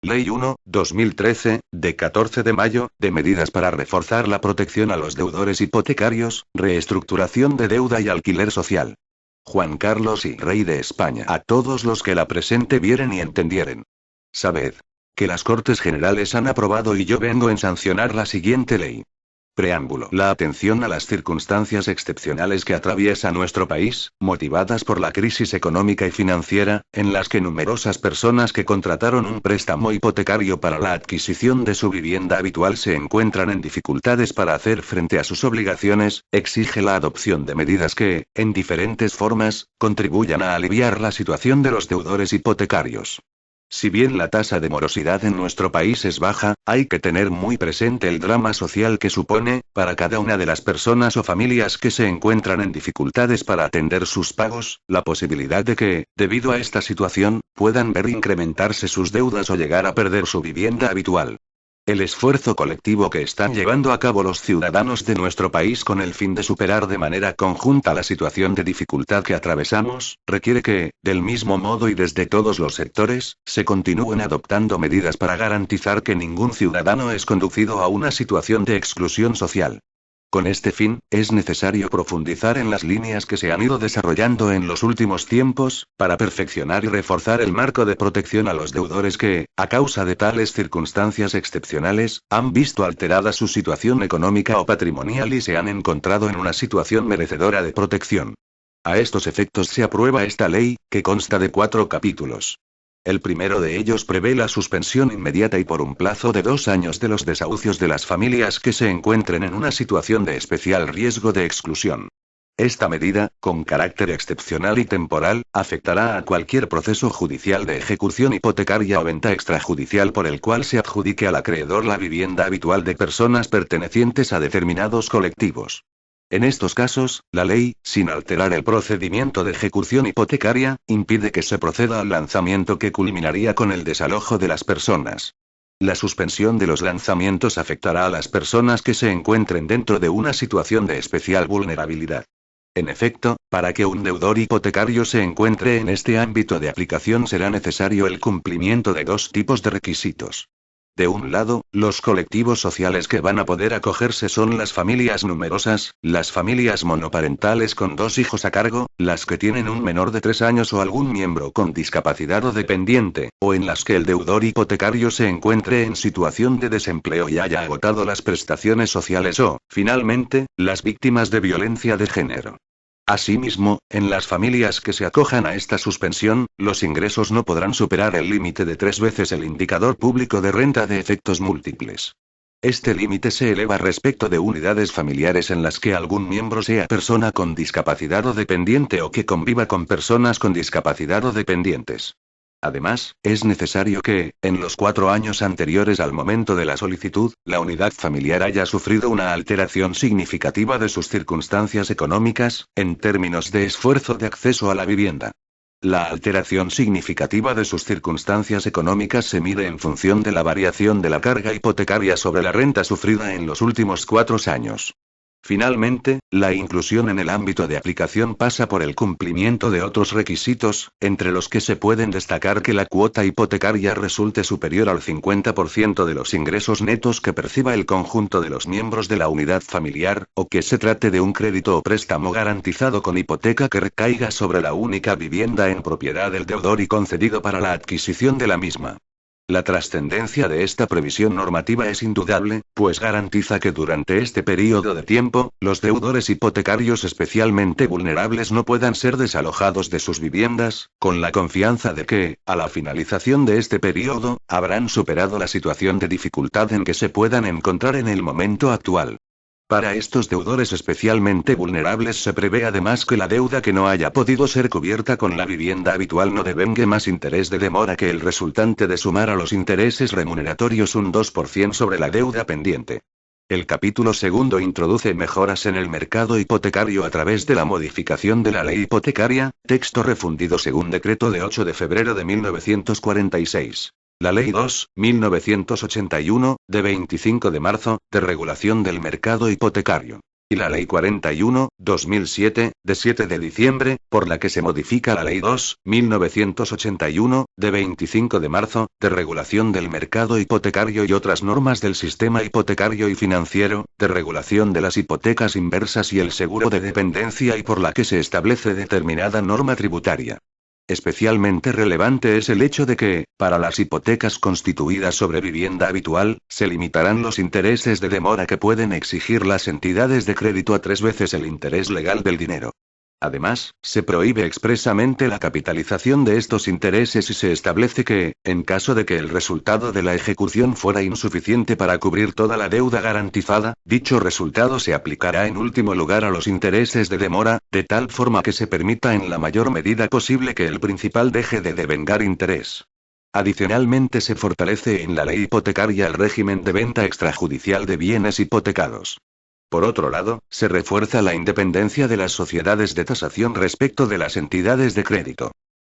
Ley 1/2013, de 14 de mayo, de medidas para reforzar la protección a los deudores hipotecarios, reestructuración de deuda y alquiler social. Juan Carlos y Rey de España. A todos los que la presente vieren y entendieren. Sabed que las Cortes Generales han aprobado y yo vengo en sancionar la siguiente ley. Preámbulo. La atención a las circunstancias excepcionales que atraviesa nuestro país, motivadas por la crisis económica y financiera, en las que numerosas personas que contrataron un préstamo hipotecario para la adquisición de su vivienda habitual se encuentran en dificultades para hacer frente a sus obligaciones, exige la adopción de medidas que, en diferentes formas, contribuyan a aliviar la situación de los deudores hipotecarios. Si bien la tasa de morosidad en nuestro país es baja, hay que tener muy presente el drama social que supone, para cada una de las personas o familias que se encuentran en dificultades para atender sus pagos, la posibilidad de que, debido a esta situación, puedan ver incrementarse sus deudas o llegar a perder su vivienda habitual. El esfuerzo colectivo que están llevando a cabo los ciudadanos de nuestro país con el fin de superar de manera conjunta la situación de dificultad que atravesamos, requiere que, del mismo modo y desde todos los sectores, se continúen adoptando medidas para garantizar que ningún ciudadano es conducido a una situación de exclusión social. Con este fin, es necesario profundizar en las líneas que se han ido desarrollando en los últimos tiempos, para perfeccionar y reforzar el marco de protección a los deudores que, a causa de tales circunstancias excepcionales, han visto alterada su situación económica o patrimonial y se han encontrado en una situación merecedora de protección. A estos efectos se aprueba esta ley, que consta de 4 capítulos. El primero de ellos prevé la suspensión inmediata y por un plazo de 2 años de los desahucios de las familias que se encuentren en una situación de especial riesgo de exclusión. Esta medida, con carácter excepcional y temporal, afectará a cualquier proceso judicial de ejecución hipotecaria o venta extrajudicial por el cual se adjudique al acreedor la vivienda habitual de personas pertenecientes a determinados colectivos. En estos casos, la ley, sin alterar el procedimiento de ejecución hipotecaria, impide que se proceda al lanzamiento que culminaría con el desalojo de las personas. La suspensión de los lanzamientos afectará a las personas que se encuentren dentro de una situación de especial vulnerabilidad. En efecto, para que un deudor hipotecario se encuentre en este ámbito de aplicación será necesario el cumplimiento de 2 tipos de requisitos. De un lado, los colectivos sociales que van a poder acogerse son las familias numerosas, las familias monoparentales con 2 hijos a cargo, las que tienen un menor de 3 años o algún miembro con discapacidad o dependiente, o en las que el deudor hipotecario se encuentre en situación de desempleo y haya agotado las prestaciones sociales o, finalmente, las víctimas de violencia de género. Asimismo, en las familias que se acojan a esta suspensión, los ingresos no podrán superar el límite de 3 veces el indicador público de renta de efectos múltiples. Este límite se eleva respecto de unidades familiares en las que algún miembro sea persona con discapacidad o dependiente o que conviva con personas con discapacidad o dependientes. Además, es necesario que, en los 4 años anteriores al momento de la solicitud, la unidad familiar haya sufrido una alteración significativa de sus circunstancias económicas, en términos de esfuerzo de acceso a la vivienda. La alteración significativa de sus circunstancias económicas se mide en función de la variación de la carga hipotecaria sobre la renta sufrida en los últimos 4 años. Finalmente, la inclusión en el ámbito de aplicación pasa por el cumplimiento de otros requisitos, entre los que se pueden destacar que la cuota hipotecaria resulte superior al 50% de los ingresos netos que perciba el conjunto de los miembros de la unidad familiar, o que se trate de un crédito o préstamo garantizado con hipoteca que recaiga sobre la única vivienda en propiedad del deudor y concedido para la adquisición de la misma. La trascendencia de esta previsión normativa es indudable, pues garantiza que durante este período de tiempo, los deudores hipotecarios especialmente vulnerables no puedan ser desalojados de sus viviendas, con la confianza de que, a la finalización de este período, habrán superado la situación de dificultad en que se puedan encontrar en el momento actual. Para estos deudores especialmente vulnerables se prevé además que la deuda que no haya podido ser cubierta con la vivienda habitual no devengue más interés de demora que el resultante de sumar a los intereses remuneratorios un 2% sobre la deuda pendiente. El capítulo segundo introduce mejoras en el mercado hipotecario a través de la modificación de la ley hipotecaria, texto refundido según decreto de 8 de febrero de 1946. La Ley 2/1981, de 25 de marzo, de regulación del mercado hipotecario. y la Ley 41/2007, de 7 de diciembre, por la que se modifica la Ley 2/1981, de 25 de marzo, de regulación del mercado hipotecario y otras normas del sistema hipotecario y financiero, de regulación de las hipotecas inversas y el seguro de dependencia y por la que se establece determinada norma tributaria. Especialmente relevante es el hecho de que, para las hipotecas constituidas sobre vivienda habitual, se limitarán los intereses de demora que pueden exigir las entidades de crédito a 3 veces el interés legal del dinero. Además, se prohíbe expresamente la capitalización de estos intereses y se establece que, en caso de que el resultado de la ejecución fuera insuficiente para cubrir toda la deuda garantizada, dicho resultado se aplicará en último lugar a los intereses de demora, de tal forma que se permita en la mayor medida posible que el principal deje de devengar interés. Adicionalmente se fortalece en la ley hipotecaria el régimen de venta extrajudicial de bienes hipotecados. Por otro lado, se refuerza la independencia de las sociedades de tasación respecto de las entidades de crédito.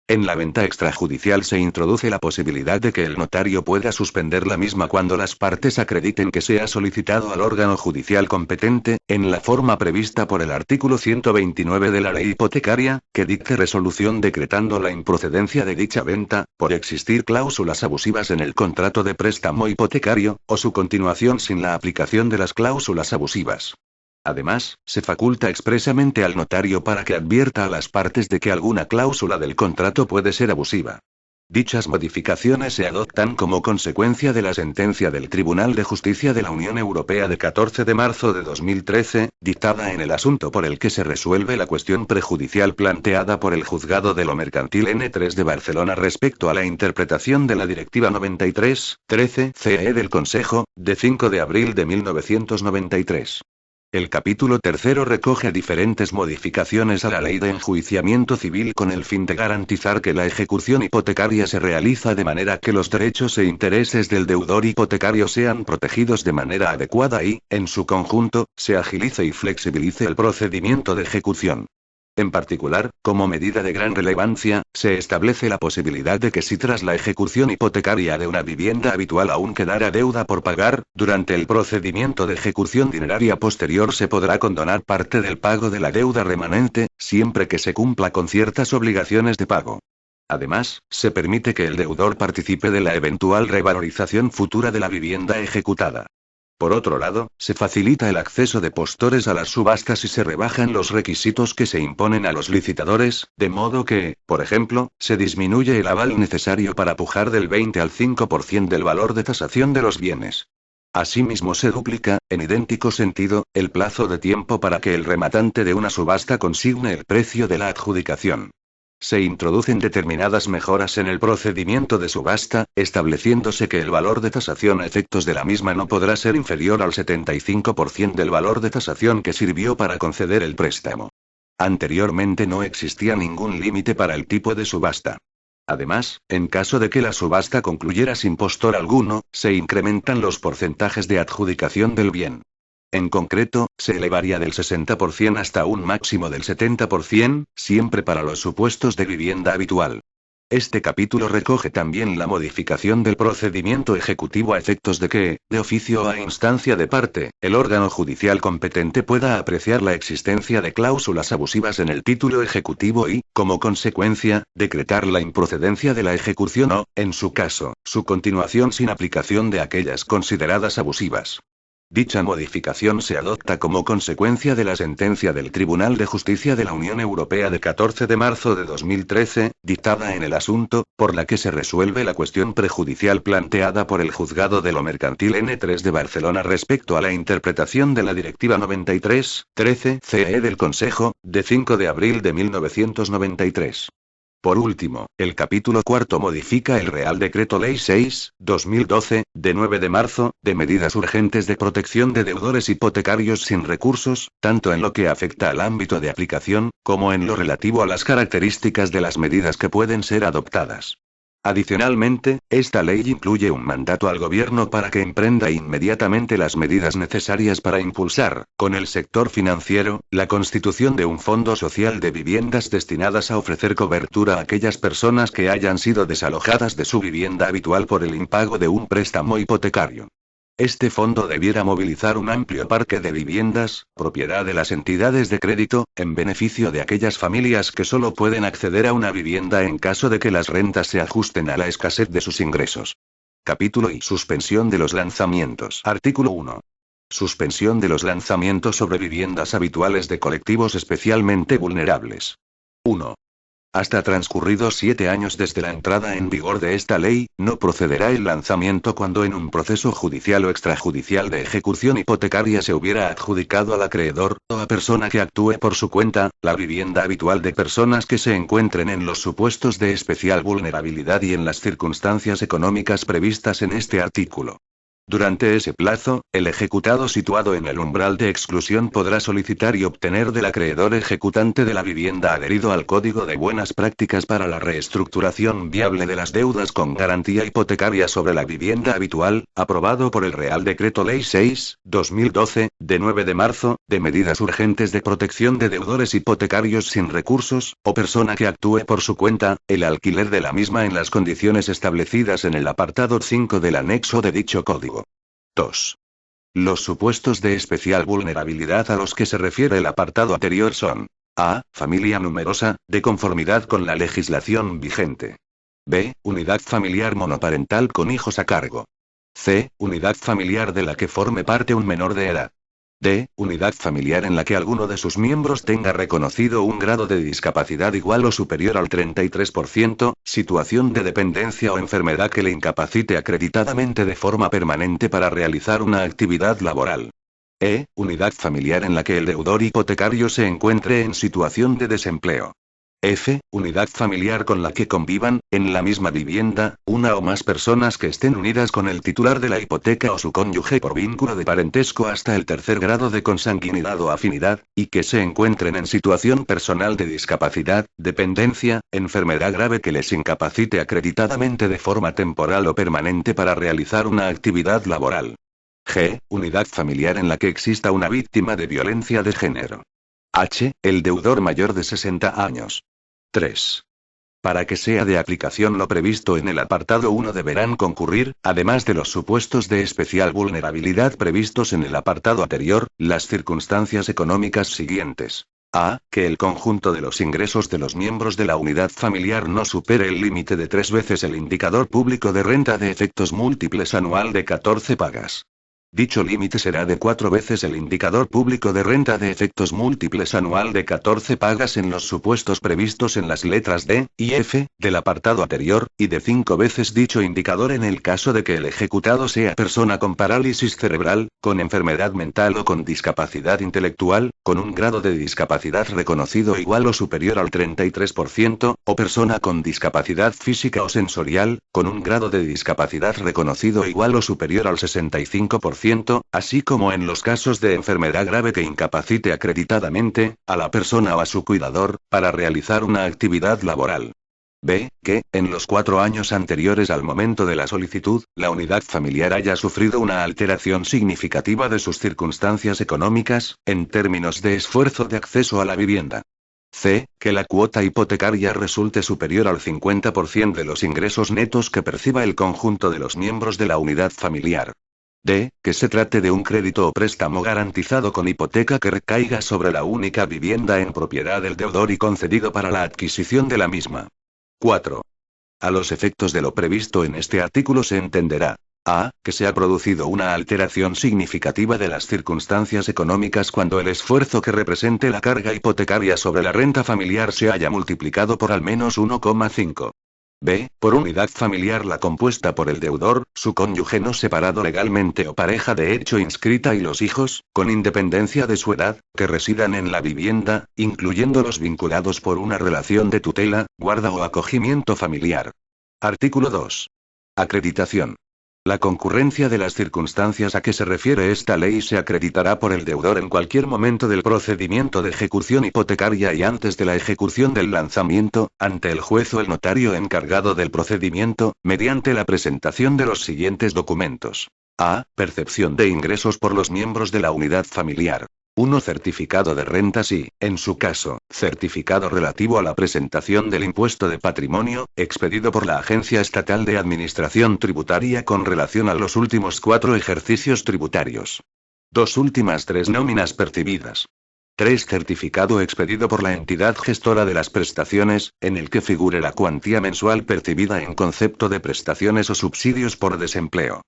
En la venta extrajudicial se introduce la posibilidad de que el notario pueda suspender la misma cuando las partes acrediten que se ha solicitado al órgano judicial competente, en la forma prevista por el artículo 129 de la ley hipotecaria, que dicte resolución decretando la improcedencia de dicha venta, por existir cláusulas abusivas en el contrato de préstamo hipotecario, o su continuación sin la aplicación de las cláusulas abusivas. Además, se faculta expresamente al notario para que advierta a las partes de que alguna cláusula del contrato puede ser abusiva. Dichas modificaciones se adoptan como consecuencia de la sentencia del Tribunal de Justicia de la Unión Europea de 14 de marzo de 2013, dictada en el asunto por el que se resuelve la cuestión prejudicial planteada por el Juzgado de lo Mercantil N3 de Barcelona respecto a la interpretación de la Directiva 93/13/CE del Consejo, de 5 de abril de 1993. El capítulo tercero recoge diferentes modificaciones a la ley de enjuiciamiento civil con el fin de garantizar que la ejecución hipotecaria se realiza de manera que los derechos e intereses del deudor hipotecario sean protegidos de manera adecuada y, en su conjunto, se agilice y flexibilice el procedimiento de ejecución. En particular, como medida de gran relevancia, se establece la posibilidad de que si tras la ejecución hipotecaria de una vivienda habitual aún quedara deuda por pagar, durante el procedimiento de ejecución dineraria posterior se podrá condonar parte del pago de la deuda remanente, siempre que se cumpla con ciertas obligaciones de pago. Además, se permite que el deudor participe de la eventual revalorización futura de la vivienda ejecutada. Por otro lado, se facilita el acceso de postores a las subastas y se rebajan los requisitos que se imponen a los licitadores, de modo que, por ejemplo, se disminuye el aval necesario para pujar del 20 al 5% del valor de tasación de los bienes. Asimismo se duplica, en idéntico sentido, el plazo de tiempo para que el rematante de una subasta consigne el precio de la adjudicación. Se introducen determinadas mejoras en el procedimiento de subasta, estableciéndose que el valor de tasación a efectos de la misma no podrá ser inferior al 75% del valor de tasación que sirvió para conceder el préstamo. Anteriormente no existía ningún límite para el tipo de subasta. Además, en caso de que la subasta concluyera sin postor alguno, se incrementan los porcentajes de adjudicación del bien. En concreto, se elevaría del 60% hasta un máximo del 70%, siempre para los supuestos de vivienda habitual. Este capítulo recoge también la modificación del procedimiento ejecutivo a efectos de que, de oficio o a instancia de parte, el órgano judicial competente pueda apreciar la existencia de cláusulas abusivas en el título ejecutivo y, como consecuencia, decretar la improcedencia de la ejecución o, en su caso, su continuación sin aplicación de aquellas consideradas abusivas. Dicha modificación se adopta como consecuencia de la sentencia del Tribunal de Justicia de la Unión Europea de 14 de marzo de 2013, dictada en el asunto, por la que se resuelve la cuestión prejudicial planteada por el Juzgado de lo Mercantil N3 de Barcelona respecto a la interpretación de la Directiva 93/13/CE del Consejo, de 5 de abril de 1993. Por último, el capítulo cuarto modifica el Real Decreto Ley 6/2012, de 9 de marzo, de medidas urgentes de protección de deudores hipotecarios sin recursos, tanto en lo que afecta al ámbito de aplicación, como en lo relativo a las características de las medidas que pueden ser adoptadas. Adicionalmente, esta ley incluye un mandato al gobierno para que emprenda inmediatamente las medidas necesarias para impulsar, con el sector financiero, la constitución de un fondo social de viviendas destinadas a ofrecer cobertura a aquellas personas que hayan sido desalojadas de su vivienda habitual por el impago de un préstamo hipotecario. Este fondo debiera movilizar un amplio parque de viviendas, propiedad de las entidades de crédito, en beneficio de aquellas familias que solo pueden acceder a una vivienda en caso de que las rentas se ajusten a la escasez de sus ingresos. Capítulo y suspensión de los lanzamientos. Artículo 1. Suspensión de los lanzamientos sobre viviendas habituales de colectivos especialmente vulnerables. 1. Hasta transcurridos 7 años desde la entrada en vigor de esta ley, no procederá el lanzamiento cuando en un proceso judicial o extrajudicial de ejecución hipotecaria se hubiera adjudicado al acreedor, o a persona que actúe por su cuenta, la vivienda habitual de personas que se encuentren en los supuestos de especial vulnerabilidad y en las circunstancias económicas previstas en este artículo. Durante ese plazo, el ejecutado situado en el umbral de exclusión podrá solicitar y obtener del acreedor ejecutante de la vivienda adherido al Código de Buenas Prácticas para la Reestructuración Viable de las Deudas con Garantía Hipotecaria sobre la Vivienda Habitual, aprobado por el Real Decreto Ley 6/2012, de 9 de marzo, de medidas urgentes de protección de deudores hipotecarios sin recursos, o persona que actúe por su cuenta, el alquiler de la misma en las condiciones establecidas en el apartado 5 del anexo de dicho código. 2. Los supuestos de especial vulnerabilidad a los que se refiere el apartado anterior son: A. Familia numerosa, de conformidad con la legislación vigente. B. Unidad familiar monoparental con hijos a cargo. C. Unidad familiar de la que forme parte un menor de edad. D. Unidad familiar en la que alguno de sus miembros tenga reconocido un grado de discapacidad igual o superior al 33%, situación de dependencia o enfermedad que le incapacite acreditadamente de forma permanente para realizar una actividad laboral. E. Unidad familiar en la que el deudor hipotecario se encuentre en situación de desempleo. F. Unidad familiar con la que convivan, en la misma vivienda, una o más personas que estén unidas con el titular de la hipoteca o su cónyuge por vínculo de parentesco hasta el tercer grado de consanguinidad o afinidad, y que se encuentren en situación personal de discapacidad, dependencia, enfermedad grave que les incapacite acreditadamente de forma temporal o permanente para realizar una actividad laboral. G. Unidad familiar en la que exista una víctima de violencia de género. H. El deudor mayor de 60 años. 3. Para que sea de aplicación lo previsto en el apartado 1 deberán concurrir, además de los supuestos de especial vulnerabilidad previstos en el apartado anterior, las circunstancias económicas siguientes. A. Que el conjunto de los ingresos de los miembros de la unidad familiar no supere el límite de 3 veces el indicador público de renta de efectos múltiples anual de 14 pagas. Dicho límite será de 4 veces el indicador público de renta de efectos múltiples anual de 14 pagas en los supuestos previstos en las letras D y F del apartado anterior, y de 5 veces dicho indicador en el caso de que el ejecutado sea persona con parálisis cerebral, con enfermedad mental o con discapacidad intelectual, con un grado de discapacidad reconocido igual o superior al 33%, o persona con discapacidad física o sensorial, con un grado de discapacidad reconocido igual o superior al 65%, así como en los casos de enfermedad grave que incapacite acreditadamente a la persona o a su cuidador para realizar una actividad laboral. B. Que, en los 4 años anteriores al momento de la solicitud, la unidad familiar haya sufrido una alteración significativa de sus circunstancias económicas, en términos de esfuerzo de acceso a la vivienda. C. Que la cuota hipotecaria resulte superior al 50% de los ingresos netos que perciba el conjunto de los miembros de la unidad familiar. D. Que se trate de un crédito o préstamo garantizado con hipoteca que recaiga sobre la única vivienda en propiedad del deudor y concedido para la adquisición de la misma. 4. A los efectos de lo previsto en este artículo se entenderá: A. Que se ha producido una alteración significativa de las circunstancias económicas cuando el esfuerzo que represente la carga hipotecaria sobre la renta familiar se haya multiplicado por al menos 1,5. B. Por unidad familiar la compuesta por el deudor, su cónyuge no separado legalmente o pareja de hecho inscrita y los hijos, con independencia de su edad, que residan en la vivienda, incluyendo los vinculados por una relación de tutela, guarda o acogimiento familiar. Artículo 2. Acreditación. La concurrencia de las circunstancias a que se refiere esta ley se acreditará por el deudor en cualquier momento del procedimiento de ejecución hipotecaria y antes de la ejecución del lanzamiento, ante el juez o el notario encargado del procedimiento, mediante la presentación de los siguientes documentos. A. Percepción de ingresos por los miembros de la unidad familiar. 1. Certificado de rentas y, en su caso, certificado relativo a la presentación del impuesto de patrimonio, expedido por la Agencia Estatal de Administración Tributaria con relación a los últimos 4 ejercicios tributarios. 2 últimas 3 nóminas percibidas. 3. Certificado expedido por la entidad gestora de las prestaciones, en el que figure la cuantía mensual percibida en concepto de prestaciones o subsidios por desempleo.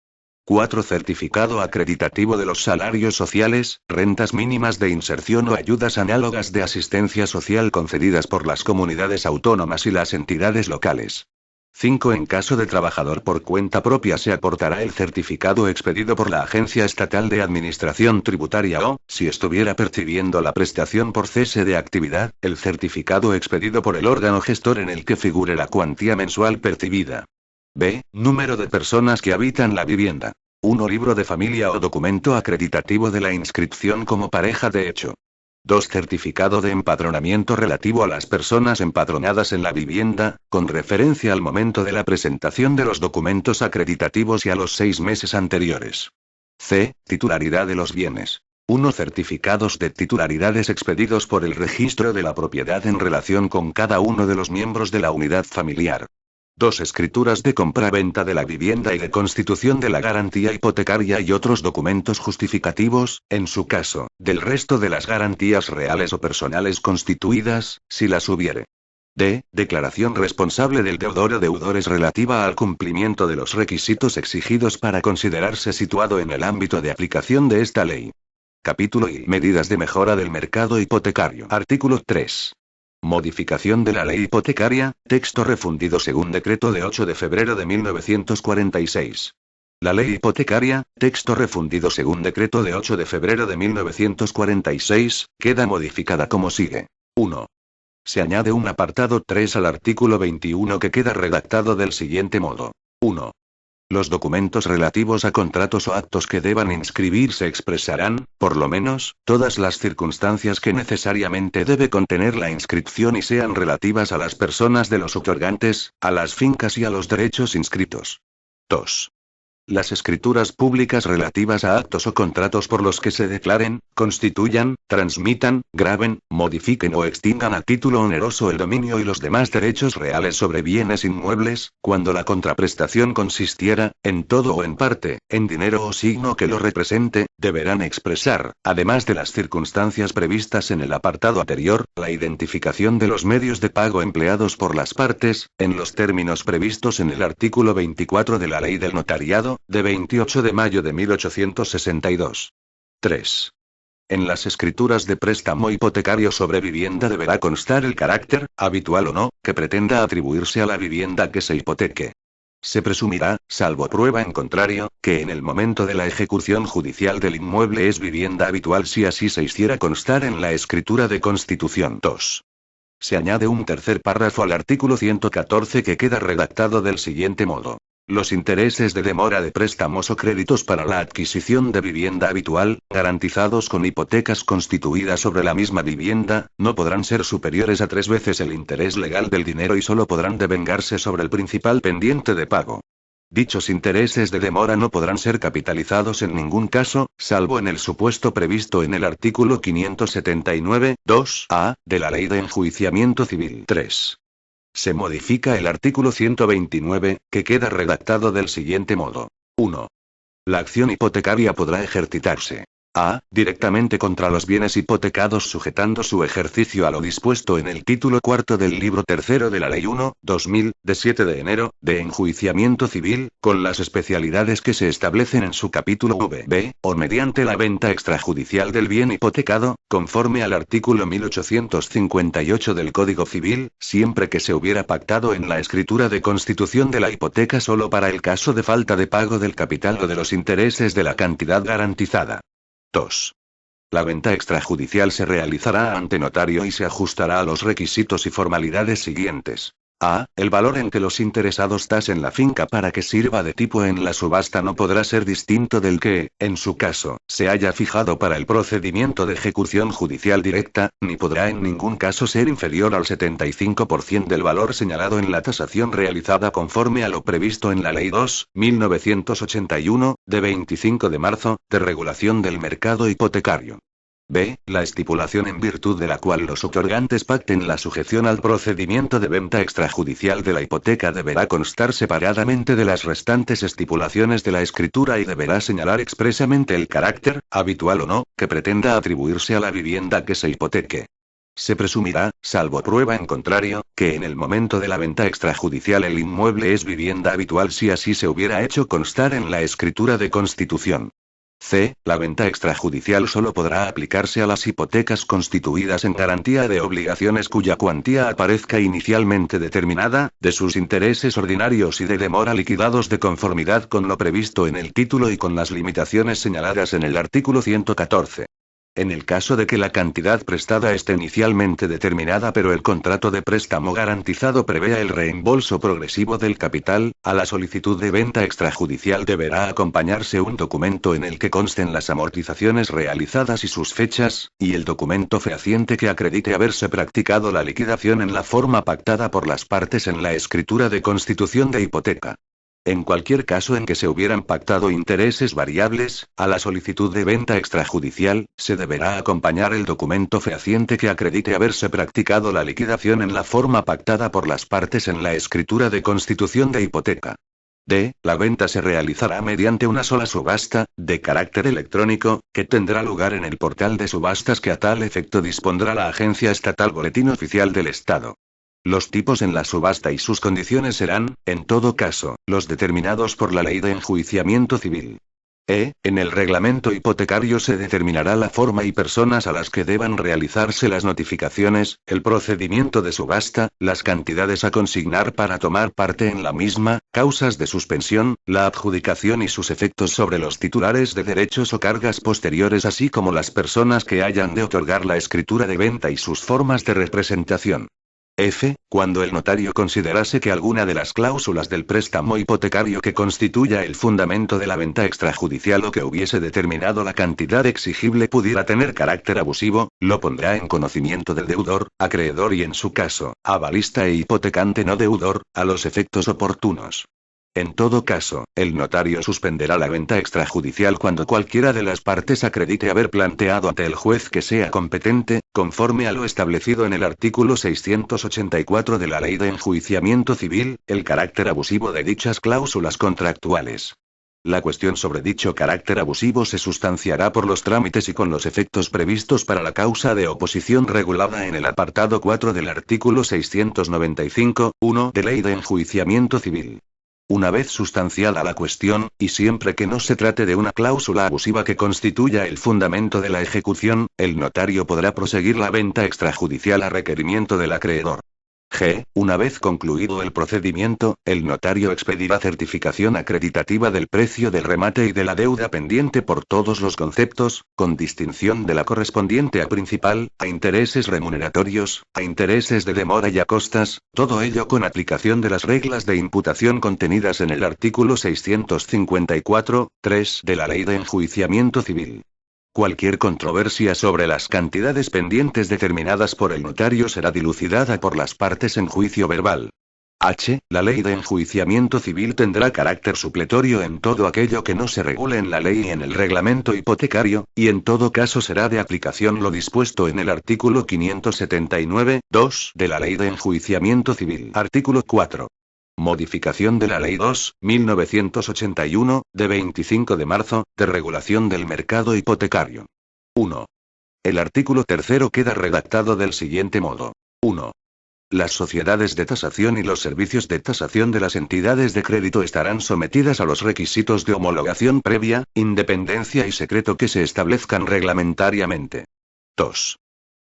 4. Certificado acreditativo de los salarios sociales, rentas mínimas de inserción o ayudas análogas de asistencia social concedidas por las comunidades autónomas y las entidades locales. 5. En caso de trabajador por cuenta propia se aportará el certificado expedido por la Agencia Estatal de Administración Tributaria o, si estuviera percibiendo la prestación por cese de actividad, el certificado expedido por el órgano gestor en el que figure la cuantía mensual percibida. B. Número de personas que habitan la vivienda. 1. Libro de familia o documento acreditativo de la inscripción como pareja de hecho. 2. Certificado de empadronamiento relativo a las personas empadronadas en la vivienda, con referencia al momento de la presentación de los documentos acreditativos y a los 6 meses anteriores. C. Titularidad de los bienes. 1. Certificados de titularidades expedidos por el registro de la propiedad en relación con cada uno de los miembros de la unidad familiar. 2. Escrituras de compra-venta de la vivienda y de constitución de la garantía hipotecaria y otros documentos justificativos, en su caso, del resto de las garantías reales o personales constituidas, si las hubiere. D. Declaración responsable del deudor o deudores relativa al cumplimiento de los requisitos exigidos para considerarse situado en el ámbito de aplicación de esta ley. Capítulo I. Medidas de mejora del mercado hipotecario. Artículo 3. Modificación de la ley hipotecaria, texto refundido según decreto de 8 de febrero de 1946. La ley hipotecaria, texto refundido según decreto de 8 de febrero de 1946, queda modificada como sigue. 1. Se añade un apartado 3 al artículo 21 que queda redactado del siguiente modo. 1. Los documentos relativos a contratos o actos que deban inscribirse expresarán, por lo menos, todas las circunstancias que necesariamente debe contener la inscripción y sean relativas a las personas de los otorgantes, a las fincas y a los derechos inscritos. 2. Las escrituras públicas relativas a actos o contratos por los que se declaren, constituyan, transmitan, graben, modifiquen o extingan a título oneroso el dominio y los demás derechos reales sobre bienes inmuebles, cuando la contraprestación consistiera, en todo o en parte, en dinero o signo que lo represente, deberán expresar, además de las circunstancias previstas en el apartado anterior, la identificación de los medios de pago empleados por las partes, en los términos previstos en el artículo 24 de la Ley del Notariado, de 28 de mayo de 1862. 3. En las escrituras de préstamo hipotecario sobre vivienda deberá constar el carácter, habitual o no, que pretenda atribuirse a la vivienda que se hipoteque. Se presumirá, salvo prueba en contrario, que en el momento de la ejecución judicial del inmueble es vivienda habitual si así se hiciera constar en la escritura de constitución. 2. Se añade un tercer párrafo al artículo 114 que queda redactado del siguiente modo. Los intereses de demora de préstamos o créditos para la adquisición de vivienda habitual, garantizados con hipotecas constituidas sobre la misma vivienda, no podrán ser superiores a 3 veces el interés legal del dinero y solo podrán devengarse sobre el principal pendiente de pago. Dichos intereses de demora no podrán ser capitalizados en ningún caso, salvo en el supuesto previsto en el artículo 579, 2a, de la Ley de Enjuiciamiento Civil. 3. Se modifica el artículo 129, que queda redactado del siguiente modo. 1. La acción hipotecaria podrá ejercitarse. A. Directamente contra los bienes hipotecados sujetando su ejercicio a lo dispuesto en el título cuarto del libro tercero de la Ley 1/2000, de 7 de enero, de enjuiciamiento civil, con las especialidades que se establecen en su capítulo V. B. O mediante la venta extrajudicial del bien hipotecado, conforme al artículo 1858 del Código Civil, siempre que se hubiera pactado en la escritura de constitución de la hipoteca solo para el caso de falta de pago del capital o de los intereses de la cantidad garantizada. 2. La venta extrajudicial se realizará ante notario y se ajustará a los requisitos y formalidades siguientes. A. El valor en que los interesados tasen la finca para que sirva de tipo en la subasta no podrá ser distinto del que, en su caso, se haya fijado para el procedimiento de ejecución judicial directa, ni podrá en ningún caso ser inferior al 75% del valor señalado en la tasación realizada conforme a lo previsto en la Ley 2/1981, de 25 de marzo, de regulación del mercado hipotecario. B. La estipulación en virtud de la cual los otorgantes pacten la sujeción al procedimiento de venta extrajudicial de la hipoteca deberá constar separadamente de las restantes estipulaciones de la escritura y deberá señalar expresamente el carácter, habitual o no, que pretenda atribuirse a la vivienda que se hipoteque. Se presumirá, salvo prueba en contrario, que en el momento de la venta extrajudicial el inmueble es vivienda habitual si así se hubiera hecho constar en la escritura de constitución. C. La venta extrajudicial solo podrá aplicarse a las hipotecas constituidas en garantía de obligaciones cuya cuantía aparezca inicialmente determinada, de sus intereses ordinarios y de demora liquidados de conformidad con lo previsto en el título y con las limitaciones señaladas en el artículo 114. En el caso de que la cantidad prestada esté inicialmente determinada pero el contrato de préstamo garantizado prevea el reembolso progresivo del capital, a la solicitud de venta extrajudicial deberá acompañarse un documento en el que consten las amortizaciones realizadas y sus fechas, y el documento fehaciente que acredite haberse practicado la liquidación en la forma pactada por las partes en la escritura de constitución de hipoteca. En cualquier caso en que se hubieran pactado intereses variables, a la solicitud de venta extrajudicial, se deberá acompañar el documento fehaciente que acredite haberse practicado la liquidación en la forma pactada por las partes en la escritura de constitución de hipoteca. D. La venta se realizará mediante una sola subasta, de carácter electrónico, que tendrá lugar en el portal de subastas que a tal efecto dispondrá la Agencia Estatal Boletín Oficial del Estado. Los tipos en la subasta y sus condiciones serán, en todo caso, los determinados por la Ley de Enjuiciamiento Civil. En el reglamento hipotecario se determinará la forma y personas a las que deban realizarse las notificaciones, el procedimiento de subasta, las cantidades a consignar para tomar parte en la misma, causas de suspensión, la adjudicación y sus efectos sobre los titulares de derechos o cargas posteriores así como las personas que hayan de otorgar la escritura de venta y sus formas de representación. Cuando el notario considerase que alguna de las cláusulas del préstamo hipotecario que constituya el fundamento de la venta extrajudicial o que hubiese determinado la cantidad exigible pudiera tener carácter abusivo, lo pondrá en conocimiento del deudor, acreedor y en su caso, avalista e hipotecante no deudor, a los efectos oportunos. En todo caso, el notario suspenderá la venta extrajudicial cuando cualquiera de las partes acredite haber planteado ante el juez que sea competente, conforme a lo establecido en el artículo 684 de la Ley de Enjuiciamiento Civil, el carácter abusivo de dichas cláusulas contractuales. La cuestión sobre dicho carácter abusivo se sustanciará por los trámites y con los efectos previstos para la causa de oposición regulada en el apartado 4 del artículo 695.1 de Ley de Enjuiciamiento Civil. Una vez sustanciada la cuestión, y siempre que no se trate de una cláusula abusiva que constituya el fundamento de la ejecución, el notario podrá proseguir la venta extrajudicial a requerimiento del acreedor. Una vez concluido el procedimiento, el notario expedirá certificación acreditativa del precio del remate y de la deuda pendiente por todos los conceptos, con distinción de la correspondiente a principal, a intereses remuneratorios, a intereses de demora y a costas, todo ello con aplicación de las reglas de imputación contenidas en el artículo 654.3 de la Ley de Enjuiciamiento Civil. Cualquier controversia sobre las cantidades pendientes determinadas por el notario será dilucidada por las partes en juicio verbal. La Ley de Enjuiciamiento Civil tendrá carácter supletorio en todo aquello que no se regule en la ley y en el reglamento hipotecario, y en todo caso será de aplicación lo dispuesto en el artículo 579.2 de la Ley de Enjuiciamiento Civil. Artículo 4. Modificación de la Ley 2.1981, de 25 de marzo, de regulación del mercado hipotecario. 1. El artículo 3 queda redactado del siguiente modo. 1. Las sociedades de tasación y los servicios de tasación de las entidades de crédito estarán sometidas a los requisitos de homologación previa, independencia y secreto que se establezcan reglamentariamente. 2.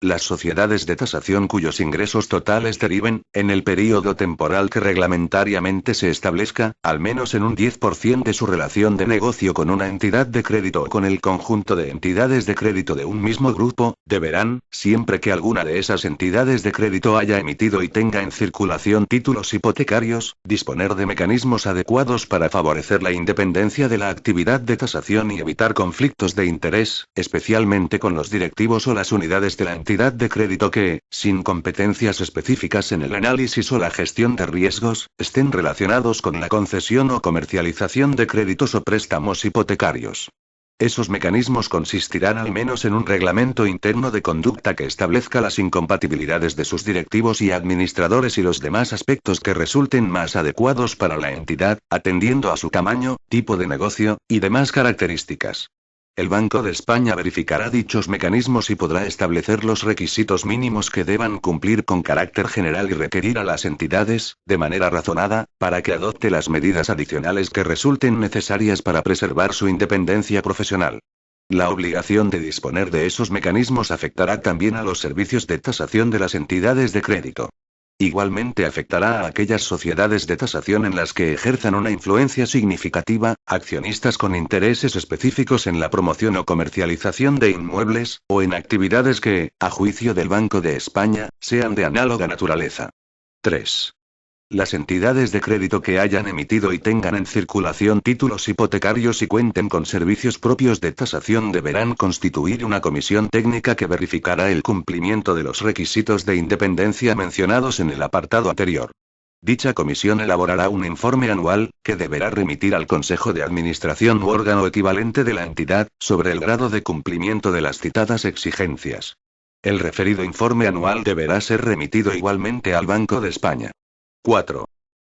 Las sociedades de tasación cuyos ingresos totales deriven, en el período temporal que reglamentariamente se establezca, al menos en un 10% de su relación de negocio con una entidad de crédito o con el conjunto de entidades de crédito de un mismo grupo, deberán, siempre que alguna de esas entidades de crédito haya emitido y tenga en circulación títulos hipotecarios, disponer de mecanismos adecuados para favorecer la independencia de la actividad de tasación y evitar conflictos de interés, especialmente con los directivos o las unidades de la entidad de crédito que, sin competencias específicas en el análisis o la gestión de riesgos, estén relacionados con la concesión o comercialización de créditos o préstamos hipotecarios. Esos mecanismos consistirán al menos en un reglamento interno de conducta que establezca las incompatibilidades de sus directivos y administradores y los demás aspectos que resulten más adecuados para la entidad, atendiendo a su tamaño, tipo de negocio, y demás características. El Banco de España verificará dichos mecanismos y podrá establecer los requisitos mínimos que deban cumplir con carácter general y requerir a las entidades, de manera razonada, para que adopte las medidas adicionales que resulten necesarias para preservar su independencia profesional. La obligación de disponer de esos mecanismos afectará también a los servicios de tasación de las entidades de crédito. Igualmente afectará a aquellas sociedades de tasación en las que ejerzan una influencia significativa, accionistas con intereses específicos en la promoción o comercialización de inmuebles, o en actividades que, a juicio del Banco de España, sean de análoga naturaleza. 3. Las entidades de crédito que hayan emitido y tengan en circulación títulos hipotecarios y cuenten con servicios propios de tasación deberán constituir una comisión técnica que verificará el cumplimiento de los requisitos de independencia mencionados en el apartado anterior. Dicha comisión elaborará un informe anual, que deberá remitir al Consejo de Administración u órgano equivalente de la entidad, sobre el grado de cumplimiento de las citadas exigencias. El referido informe anual deberá ser remitido igualmente al Banco de España. 4.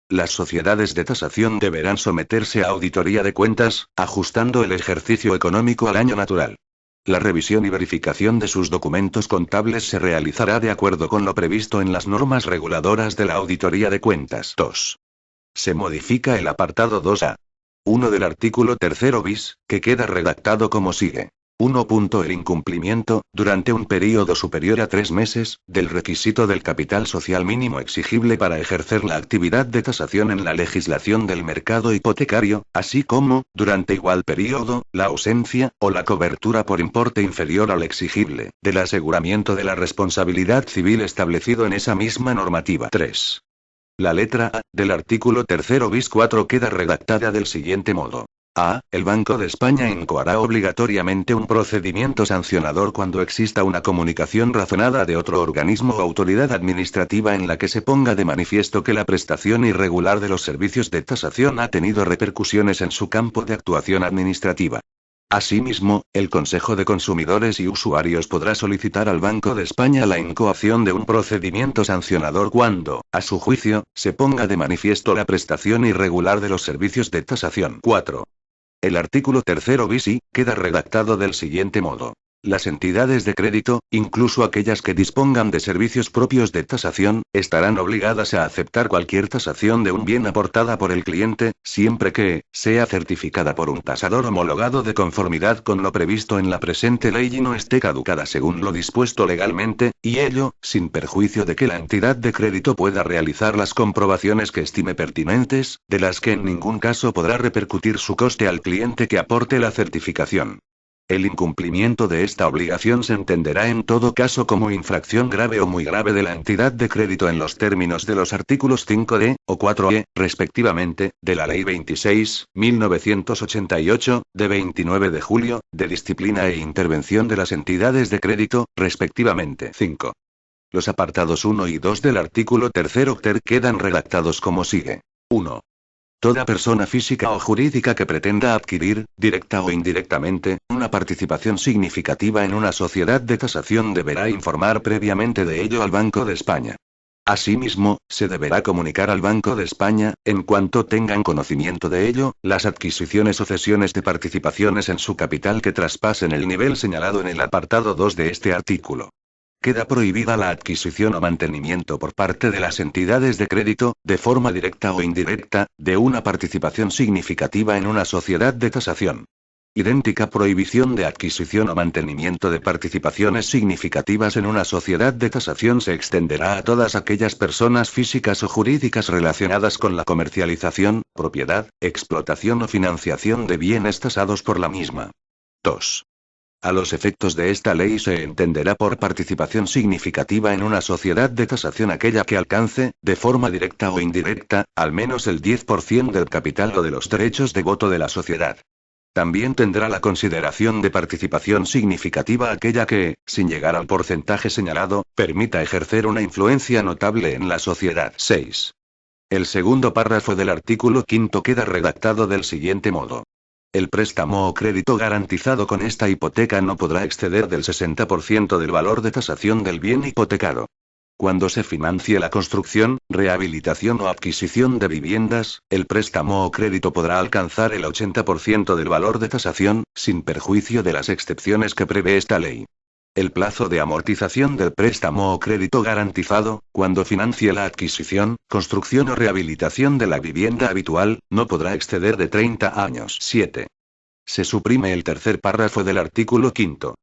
Las sociedades de tasación deberán someterse a auditoría de cuentas, ajustando el ejercicio económico al año natural. La revisión y verificación de sus documentos contables se realizará de acuerdo con lo previsto en las normas reguladoras de la auditoría de cuentas. 2. Se modifica el apartado 2A. 1 del artículo 3 bis, que queda redactado como sigue. 1. El incumplimiento, durante un período superior a 3 meses, del requisito del capital social mínimo exigible para ejercer la actividad de tasación en la legislación del mercado hipotecario, así como, durante igual período, la ausencia, o la cobertura por importe inferior al exigible, del aseguramiento de la responsabilidad civil establecido en esa misma normativa. 3. La letra A, del artículo 3 bis 4 queda redactada del siguiente modo. A. El Banco de España incoará obligatoriamente un procedimiento sancionador cuando exista una comunicación razonada de otro organismo o autoridad administrativa en la que se ponga de manifiesto que la prestación irregular de los servicios de tasación ha tenido repercusiones en su campo de actuación administrativa. Asimismo, el Consejo de Consumidores y Usuarios podrá solicitar al Banco de España la incoación de un procedimiento sancionador cuando, a su juicio, se ponga de manifiesto la prestación irregular de los servicios de tasación. 4. El artículo 3 bis I, queda redactado del siguiente modo. Las entidades de crédito, incluso aquellas que dispongan de servicios propios de tasación, estarán obligadas a aceptar cualquier tasación de un bien aportada por el cliente, siempre que sea certificada por un tasador homologado de conformidad con lo previsto en la presente ley y no esté caducada según lo dispuesto legalmente, y ello, sin perjuicio de que la entidad de crédito pueda realizar las comprobaciones que estime pertinentes, de las que en ningún caso podrá repercutir su coste al cliente que aporte la certificación. El incumplimiento de esta obligación se entenderá en todo caso como infracción grave o muy grave de la entidad de crédito en los términos de los artículos 5d, o 4e, respectivamente, de la Ley 26.1988, de 29 de julio, de disciplina e intervención de las entidades de crédito, respectivamente. 5. Los apartados 1 y 2 del artículo 3 ter quedan redactados como sigue. 1. Toda persona física o jurídica que pretenda adquirir, directa o indirectamente, una participación significativa en una sociedad de tasación deberá informar previamente de ello al Banco de España. Asimismo, se deberá comunicar al Banco de España, en cuanto tengan conocimiento de ello, las adquisiciones o cesiones de participaciones en su capital que traspasen el nivel señalado en el apartado 2 de este artículo. Queda prohibida la adquisición o mantenimiento por parte de las entidades de crédito, de forma directa o indirecta, de una participación significativa en una sociedad de tasación. Idéntica prohibición de adquisición o mantenimiento de participaciones significativas en una sociedad de tasación se extenderá a todas aquellas personas físicas o jurídicas relacionadas con la comercialización, propiedad, explotación o financiación de bienes tasados por la misma. 2. A los efectos de esta ley se entenderá por participación significativa en una sociedad de tasación aquella que alcance, de forma directa o indirecta, al menos el 10% del capital o de los derechos de voto de la sociedad. También tendrá la consideración de participación significativa aquella que, sin llegar al porcentaje señalado, permita ejercer una influencia notable en la sociedad. 6. El segundo párrafo del artículo 5 queda redactado del siguiente modo. El préstamo o crédito garantizado con esta hipoteca no podrá exceder del 60% del valor de tasación del bien hipotecado. Cuando se financie la construcción, rehabilitación o adquisición de viviendas, el préstamo o crédito podrá alcanzar el 80% del valor de tasación, sin perjuicio de las excepciones que prevé esta ley. El plazo de amortización del préstamo o crédito garantizado, cuando financie la adquisición, construcción o rehabilitación de la vivienda habitual, no podrá exceder de 30 años. 7. Se suprime el tercer párrafo del artículo 5.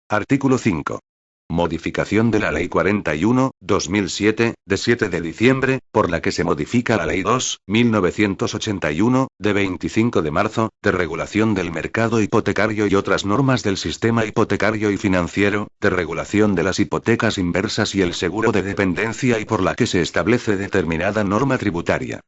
Artículo 5. Modificación de la Ley 41/2007, de 7 de diciembre, por la que se modifica la Ley 2/1981, de 25 de marzo, de regulación del mercado hipotecario y otras normas del sistema hipotecario y financiero, de regulación de las hipotecas inversas y el seguro de dependencia y por la que se establece determinada norma tributaria.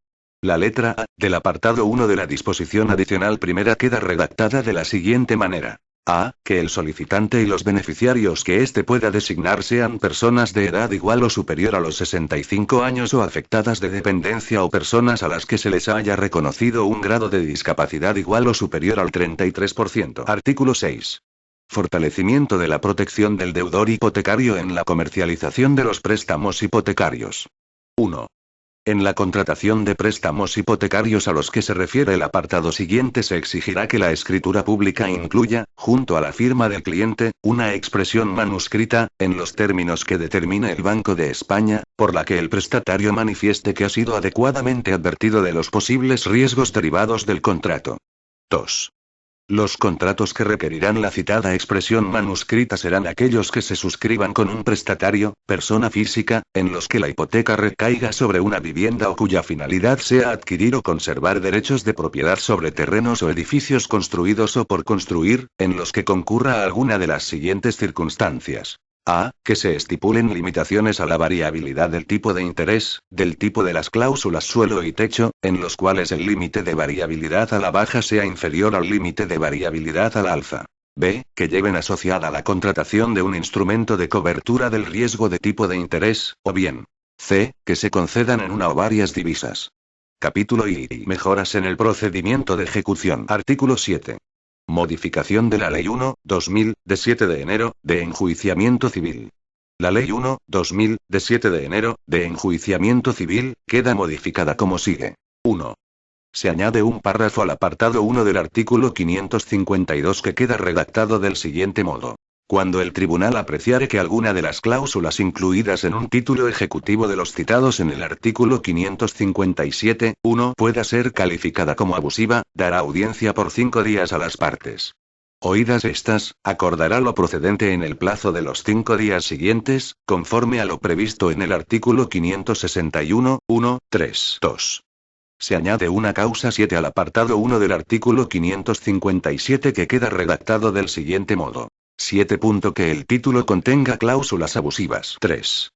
La letra A, del apartado 1 de la disposición adicional primera queda redactada de la siguiente manera. A. Que el solicitante y los beneficiarios que éste pueda designar sean personas de edad igual o superior a los 65 años o afectadas de dependencia o personas a las que se les haya reconocido un grado de discapacidad igual o superior al 33%. Artículo 6. Fortalecimiento de la protección del deudor hipotecario en la comercialización de los préstamos hipotecarios. 1. En la contratación de préstamos hipotecarios a los que se refiere el apartado siguiente se exigirá que la escritura pública incluya, junto a la firma del cliente, una expresión manuscrita, en los términos que determine el Banco de España, por la que el prestatario manifieste que ha sido adecuadamente advertido de los posibles riesgos derivados del contrato. 2. Los contratos que requerirán la citada expresión manuscrita serán aquellos que se suscriban con un prestatario, persona física, en los que la hipoteca recaiga sobre una vivienda o cuya finalidad sea adquirir o conservar derechos de propiedad sobre terrenos o edificios construidos o por construir, en los que concurra alguna de las siguientes circunstancias. A. Que se estipulen limitaciones a la variabilidad del tipo de interés, del tipo de las cláusulas suelo y techo, en los cuales el límite de variabilidad a la baja sea inferior al límite de variabilidad al alza. B. Que lleven asociada la contratación de un instrumento de cobertura del riesgo de tipo de interés, o bien. C. Que se concedan en una o varias divisas. Capítulo I. Mejoras en el procedimiento de ejecución. Artículo 7. Modificación de la Ley 1/2000, de 7 de enero, de enjuiciamiento civil. La Ley 1/2000, de 7 de enero, de enjuiciamiento civil, queda modificada como sigue. 1. Se añade un párrafo al apartado 1 del artículo 552 que queda redactado del siguiente modo. Cuando el tribunal apreciare que alguna de las cláusulas incluidas en un título ejecutivo de los citados en el artículo 557(1) pueda ser calificada como abusiva, dará audiencia por 5 días a las partes. Oídas estas, acordará lo procedente en el plazo de los 5 días siguientes, conforme a lo previsto en el artículo 561(1), 2. Se añade una causa 7 al apartado 1 del artículo 557 que queda redactado del siguiente modo. 7. Que el título contenga cláusulas abusivas. 3.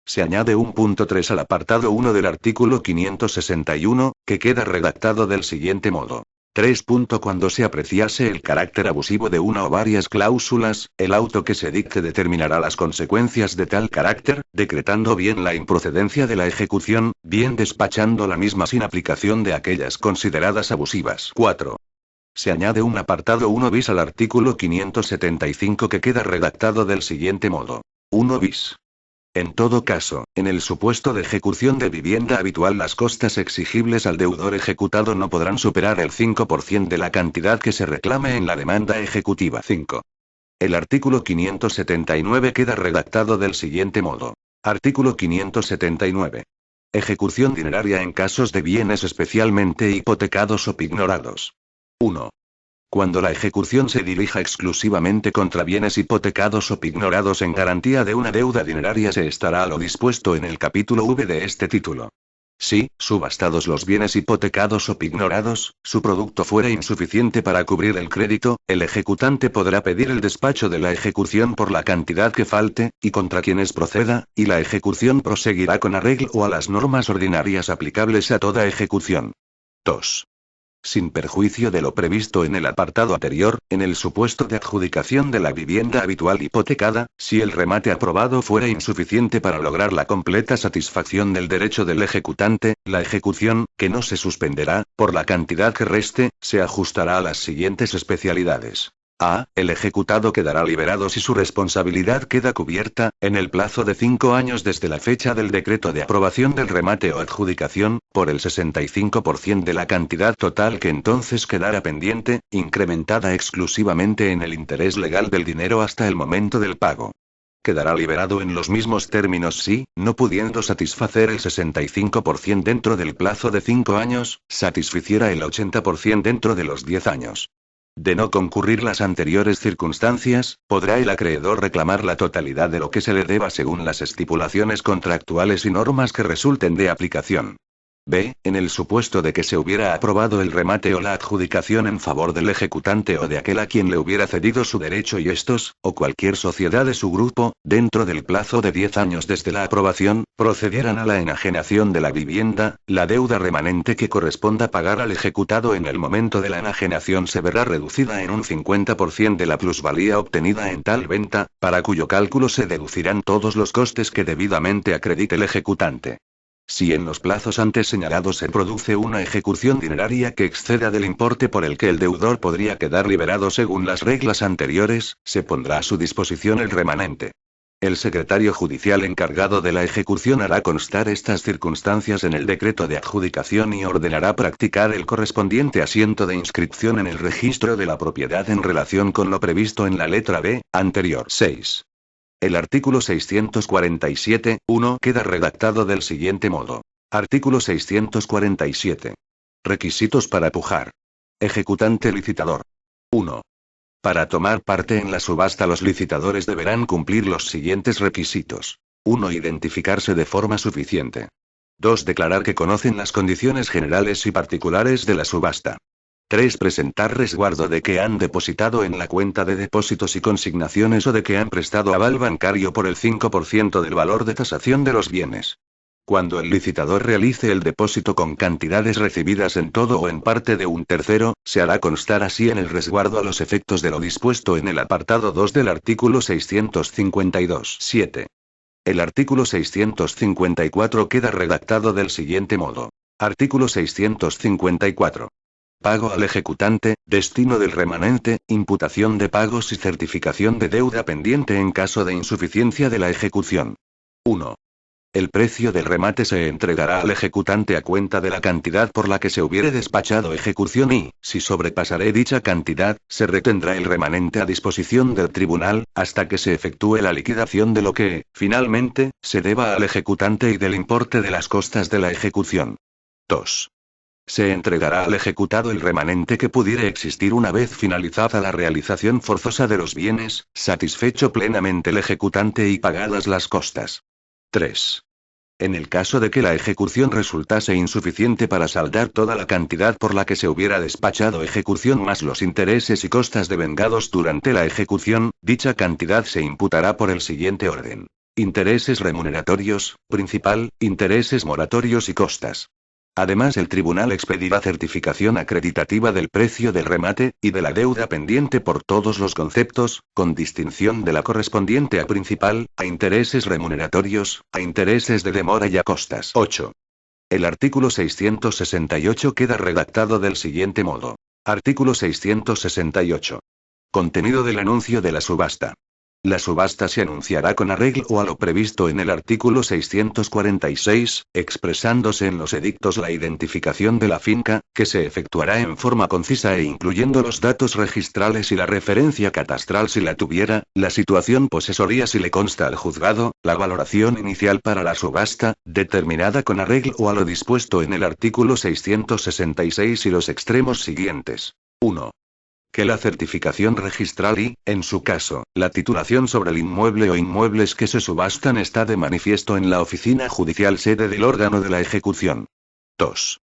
Se añade un punto 3 al apartado 1 del artículo 561, que queda redactado del siguiente modo. 3. Cuando se apreciase el carácter abusivo de una o varias cláusulas, el auto que se dicte determinará las consecuencias de tal carácter, decretando bien la improcedencia de la ejecución, bien despachando la misma sin aplicación de aquellas consideradas abusivas. 4. Se añade un apartado 1 bis al artículo 575 que queda redactado del siguiente modo. 1 bis. En todo caso, en el supuesto de ejecución de vivienda habitual las costas exigibles al deudor ejecutado no podrán superar el 5% de la cantidad que se reclame en la demanda ejecutiva. 5. El artículo 579 queda redactado del siguiente modo. Artículo 579. Ejecución dineraria en casos de bienes especialmente hipotecados o pignorados. 1. Cuando la ejecución se dirija exclusivamente contra bienes hipotecados o pignorados en garantía de una deuda dineraria se estará a lo dispuesto en el capítulo V de este título. Si, subastados los bienes hipotecados o pignorados, su producto fuera insuficiente para cubrir el crédito, el ejecutante podrá pedir el despacho de la ejecución por la cantidad que falte, y contra quienes proceda, y la ejecución proseguirá con arreglo a las normas ordinarias aplicables a toda ejecución. 2. Sin perjuicio de lo previsto en el apartado anterior, en el supuesto de adjudicación de la vivienda habitual hipotecada, si el remate aprobado fuera insuficiente para lograr la completa satisfacción del derecho del ejecutante, la ejecución, que no se suspenderá, por la cantidad que reste, se ajustará a las siguientes especialidades. A. El ejecutado quedará liberado si su responsabilidad queda cubierta, en el plazo de 5 años desde la fecha del decreto de aprobación del remate o adjudicación, por el 65% de la cantidad total que entonces quedara pendiente, incrementada exclusivamente en el interés legal del dinero hasta el momento del pago. Quedará liberado en los mismos términos si, no pudiendo satisfacer el 65% dentro del plazo de 5 años, satisficiera el 80% dentro de los 10 años. De no concurrir las anteriores circunstancias, podrá el acreedor reclamar la totalidad de lo que se le deba según las estipulaciones contractuales y normas que resulten de aplicación. B. En el supuesto de que se hubiera aprobado el remate o la adjudicación en favor del ejecutante o de aquel a quien le hubiera cedido su derecho y estos, o cualquier sociedad de su grupo, dentro del plazo de 10 años desde la aprobación, procedieran a la enajenación de la vivienda, la deuda remanente que corresponda pagar al ejecutado en el momento de la enajenación se verá reducida en un 50% de la plusvalía obtenida en tal venta, para cuyo cálculo se deducirán todos los costes que debidamente acredite el ejecutante. Si en los plazos antes señalados se produce una ejecución dineraria que exceda del importe por el que el deudor podría quedar liberado según las reglas anteriores, se pondrá a su disposición el remanente. El secretario judicial encargado de la ejecución hará constar estas circunstancias en el decreto de adjudicación y ordenará practicar el correspondiente asiento de inscripción en el registro de la propiedad en relación con lo previsto en la letra B, anterior. 6. El artículo 647.1 queda redactado del siguiente modo. Artículo 647. Requisitos para pujar. Ejecutante licitador. 1. Para tomar parte en la subasta los licitadores deberán cumplir los siguientes requisitos. 1. Identificarse de forma suficiente. 2. Declarar que conocen las condiciones generales y particulares de la subasta. 3. Presentar resguardo de que han depositado en la cuenta de depósitos y consignaciones o de que han prestado aval bancario por el 5% del valor de tasación de los bienes. Cuando el licitador realice el depósito con cantidades recibidas en todo o en parte de un tercero, se hará constar así en el resguardo a los efectos de lo dispuesto en el apartado 2 del artículo 652. 7. El artículo 654 queda redactado del siguiente modo. Artículo 654. Pago al ejecutante, destino del remanente, imputación de pagos y certificación de deuda pendiente en caso de insuficiencia de la ejecución. 1. El precio del remate se entregará al ejecutante a cuenta de la cantidad por la que se hubiere despachado ejecución y, si sobrepasare dicha cantidad, se retendrá el remanente a disposición del tribunal, hasta que se efectúe la liquidación de lo que, finalmente, se deba al ejecutante y del importe de las costas de la ejecución. 2. Se entregará al ejecutado el remanente que pudiere existir una vez finalizada la realización forzosa de los bienes, satisfecho plenamente el ejecutante y pagadas las costas. 3. En el caso de que la ejecución resultase insuficiente para saldar toda la cantidad por la que se hubiera despachado ejecución más los intereses y costas devengados durante la ejecución, dicha cantidad se imputará por el siguiente orden. Intereses remuneratorios, principal, intereses moratorios y costas. Además, el tribunal expedirá certificación acreditativa del precio del remate, y de la deuda pendiente por todos los conceptos, con distinción de la correspondiente a principal, a intereses remuneratorios, a intereses de demora y a costas. 8. El artículo 668 queda redactado del siguiente modo. Artículo 668. Contenido del anuncio de la subasta. La subasta se anunciará con arreglo a lo previsto en el artículo 646, expresándose en los edictos la identificación de la finca, que se efectuará en forma concisa e incluyendo los datos registrales y la referencia catastral si la tuviera, la situación posesoria si le consta al juzgado, la valoración inicial para la subasta, determinada con arreglo a lo dispuesto en el artículo 666 y los extremos siguientes. 1. Que la certificación registral y, en su caso, la titulación sobre el inmueble o inmuebles que se subastan está de manifiesto en la oficina judicial sede del órgano de la ejecución. 2.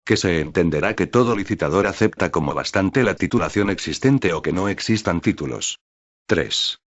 Que se entenderá que todo licitador acepta como bastante la titulación existente o que no existan títulos. 3.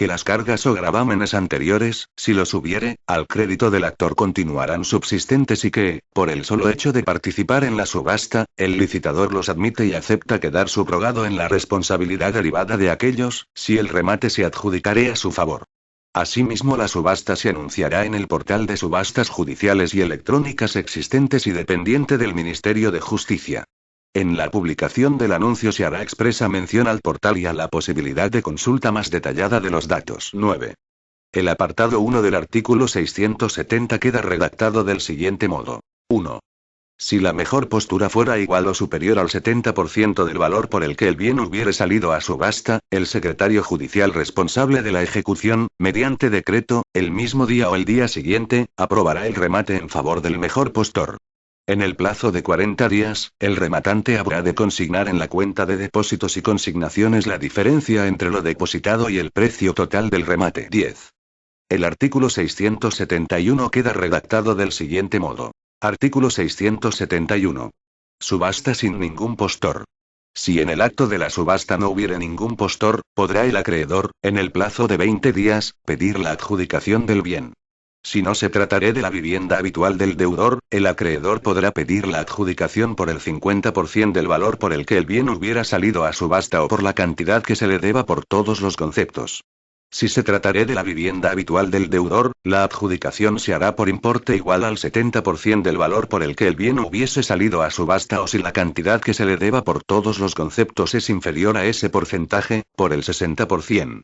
que las cargas o gravámenes anteriores, si los hubiere, al crédito del actor continuarán subsistentes y que, por el solo hecho de participar en la subasta, el licitador los admite y acepta quedar subrogado en la responsabilidad derivada de aquellos, si el remate se adjudicare a su favor. Asimismo, la subasta se anunciará en el portal de subastas judiciales y electrónicas existentes y dependiente del Ministerio de Justicia. En la publicación del anuncio se hará expresa mención al portal y a la posibilidad de consulta más detallada de los datos. 9. El apartado 1 del artículo 670 queda redactado del siguiente modo. 1. Si la mejor postura fuera igual o superior al 70% del valor por el que el bien hubiere salido a subasta, el secretario judicial responsable de la ejecución, mediante decreto, el mismo día o el día siguiente, aprobará el remate en favor del mejor postor. En el plazo de 40 días, el rematante habrá de consignar en la cuenta de depósitos y consignaciones la diferencia entre lo depositado y el precio total del remate. 10. El artículo 671 queda redactado del siguiente modo. Artículo 671. Subasta sin ningún postor. Si en el acto de la subasta no hubiere ningún postor, podrá el acreedor, en el plazo de 20 días, pedir la adjudicación del bien. Si no se trataré de la vivienda habitual del deudor, el acreedor podrá pedir la adjudicación por el 50% del valor por el que el bien hubiera salido a subasta o por la cantidad que se le deba por todos los conceptos. Si se trataré de la vivienda habitual del deudor, la adjudicación se hará por importe igual al 70% del valor por el que el bien hubiese salido a subasta o si la cantidad que se le deba por todos los conceptos es inferior a ese porcentaje, por el 60%.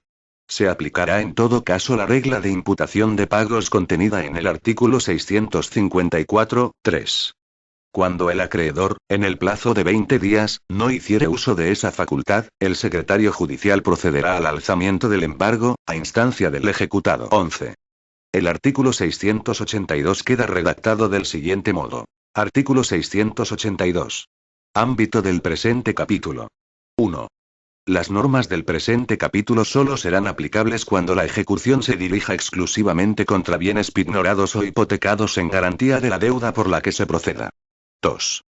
Se aplicará en todo caso la regla de imputación de pagos contenida en el artículo 654, 3. Cuando el acreedor, en el plazo de 20 días, no hiciere uso de esa facultad, el secretario judicial procederá al alzamiento del embargo, a instancia del ejecutado. 11. El artículo 682 queda redactado del siguiente modo. Artículo 682. Ámbito del presente capítulo. 1. Las normas del presente capítulo solo serán aplicables cuando la ejecución se dirija exclusivamente contra bienes pignorados o hipotecados en garantía de la deuda por la que se proceda. 2.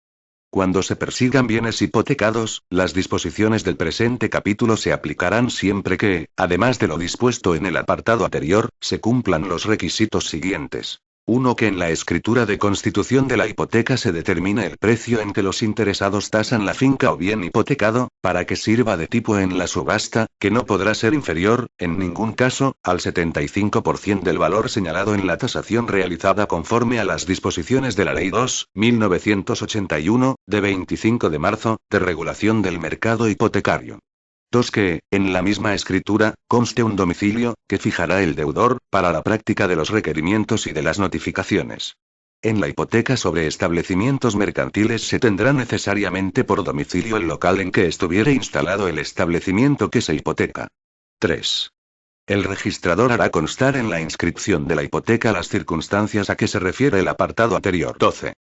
Cuando se persigan bienes hipotecados, las disposiciones del presente capítulo se aplicarán siempre que, además de lo dispuesto en el apartado anterior, se cumplan los requisitos siguientes. 1. Que en la escritura de constitución de la hipoteca se determine el precio en que los interesados tasan la finca o bien hipotecado, para que sirva de tipo en la subasta, que no podrá ser inferior, en ningún caso, al 75% del valor señalado en la tasación realizada conforme a las disposiciones de la Ley 2.1981, de 25 de marzo, de regulación del mercado hipotecario. 2. Que, en la misma escritura, conste un domicilio, que fijará el deudor, para la práctica de los requerimientos y de las notificaciones. En la hipoteca sobre establecimientos mercantiles se tendrá necesariamente por domicilio el local en que estuviere instalado el establecimiento que se hipoteca. 3. El registrador hará constar en la inscripción de la hipoteca las circunstancias a que se refiere el apartado anterior. 12.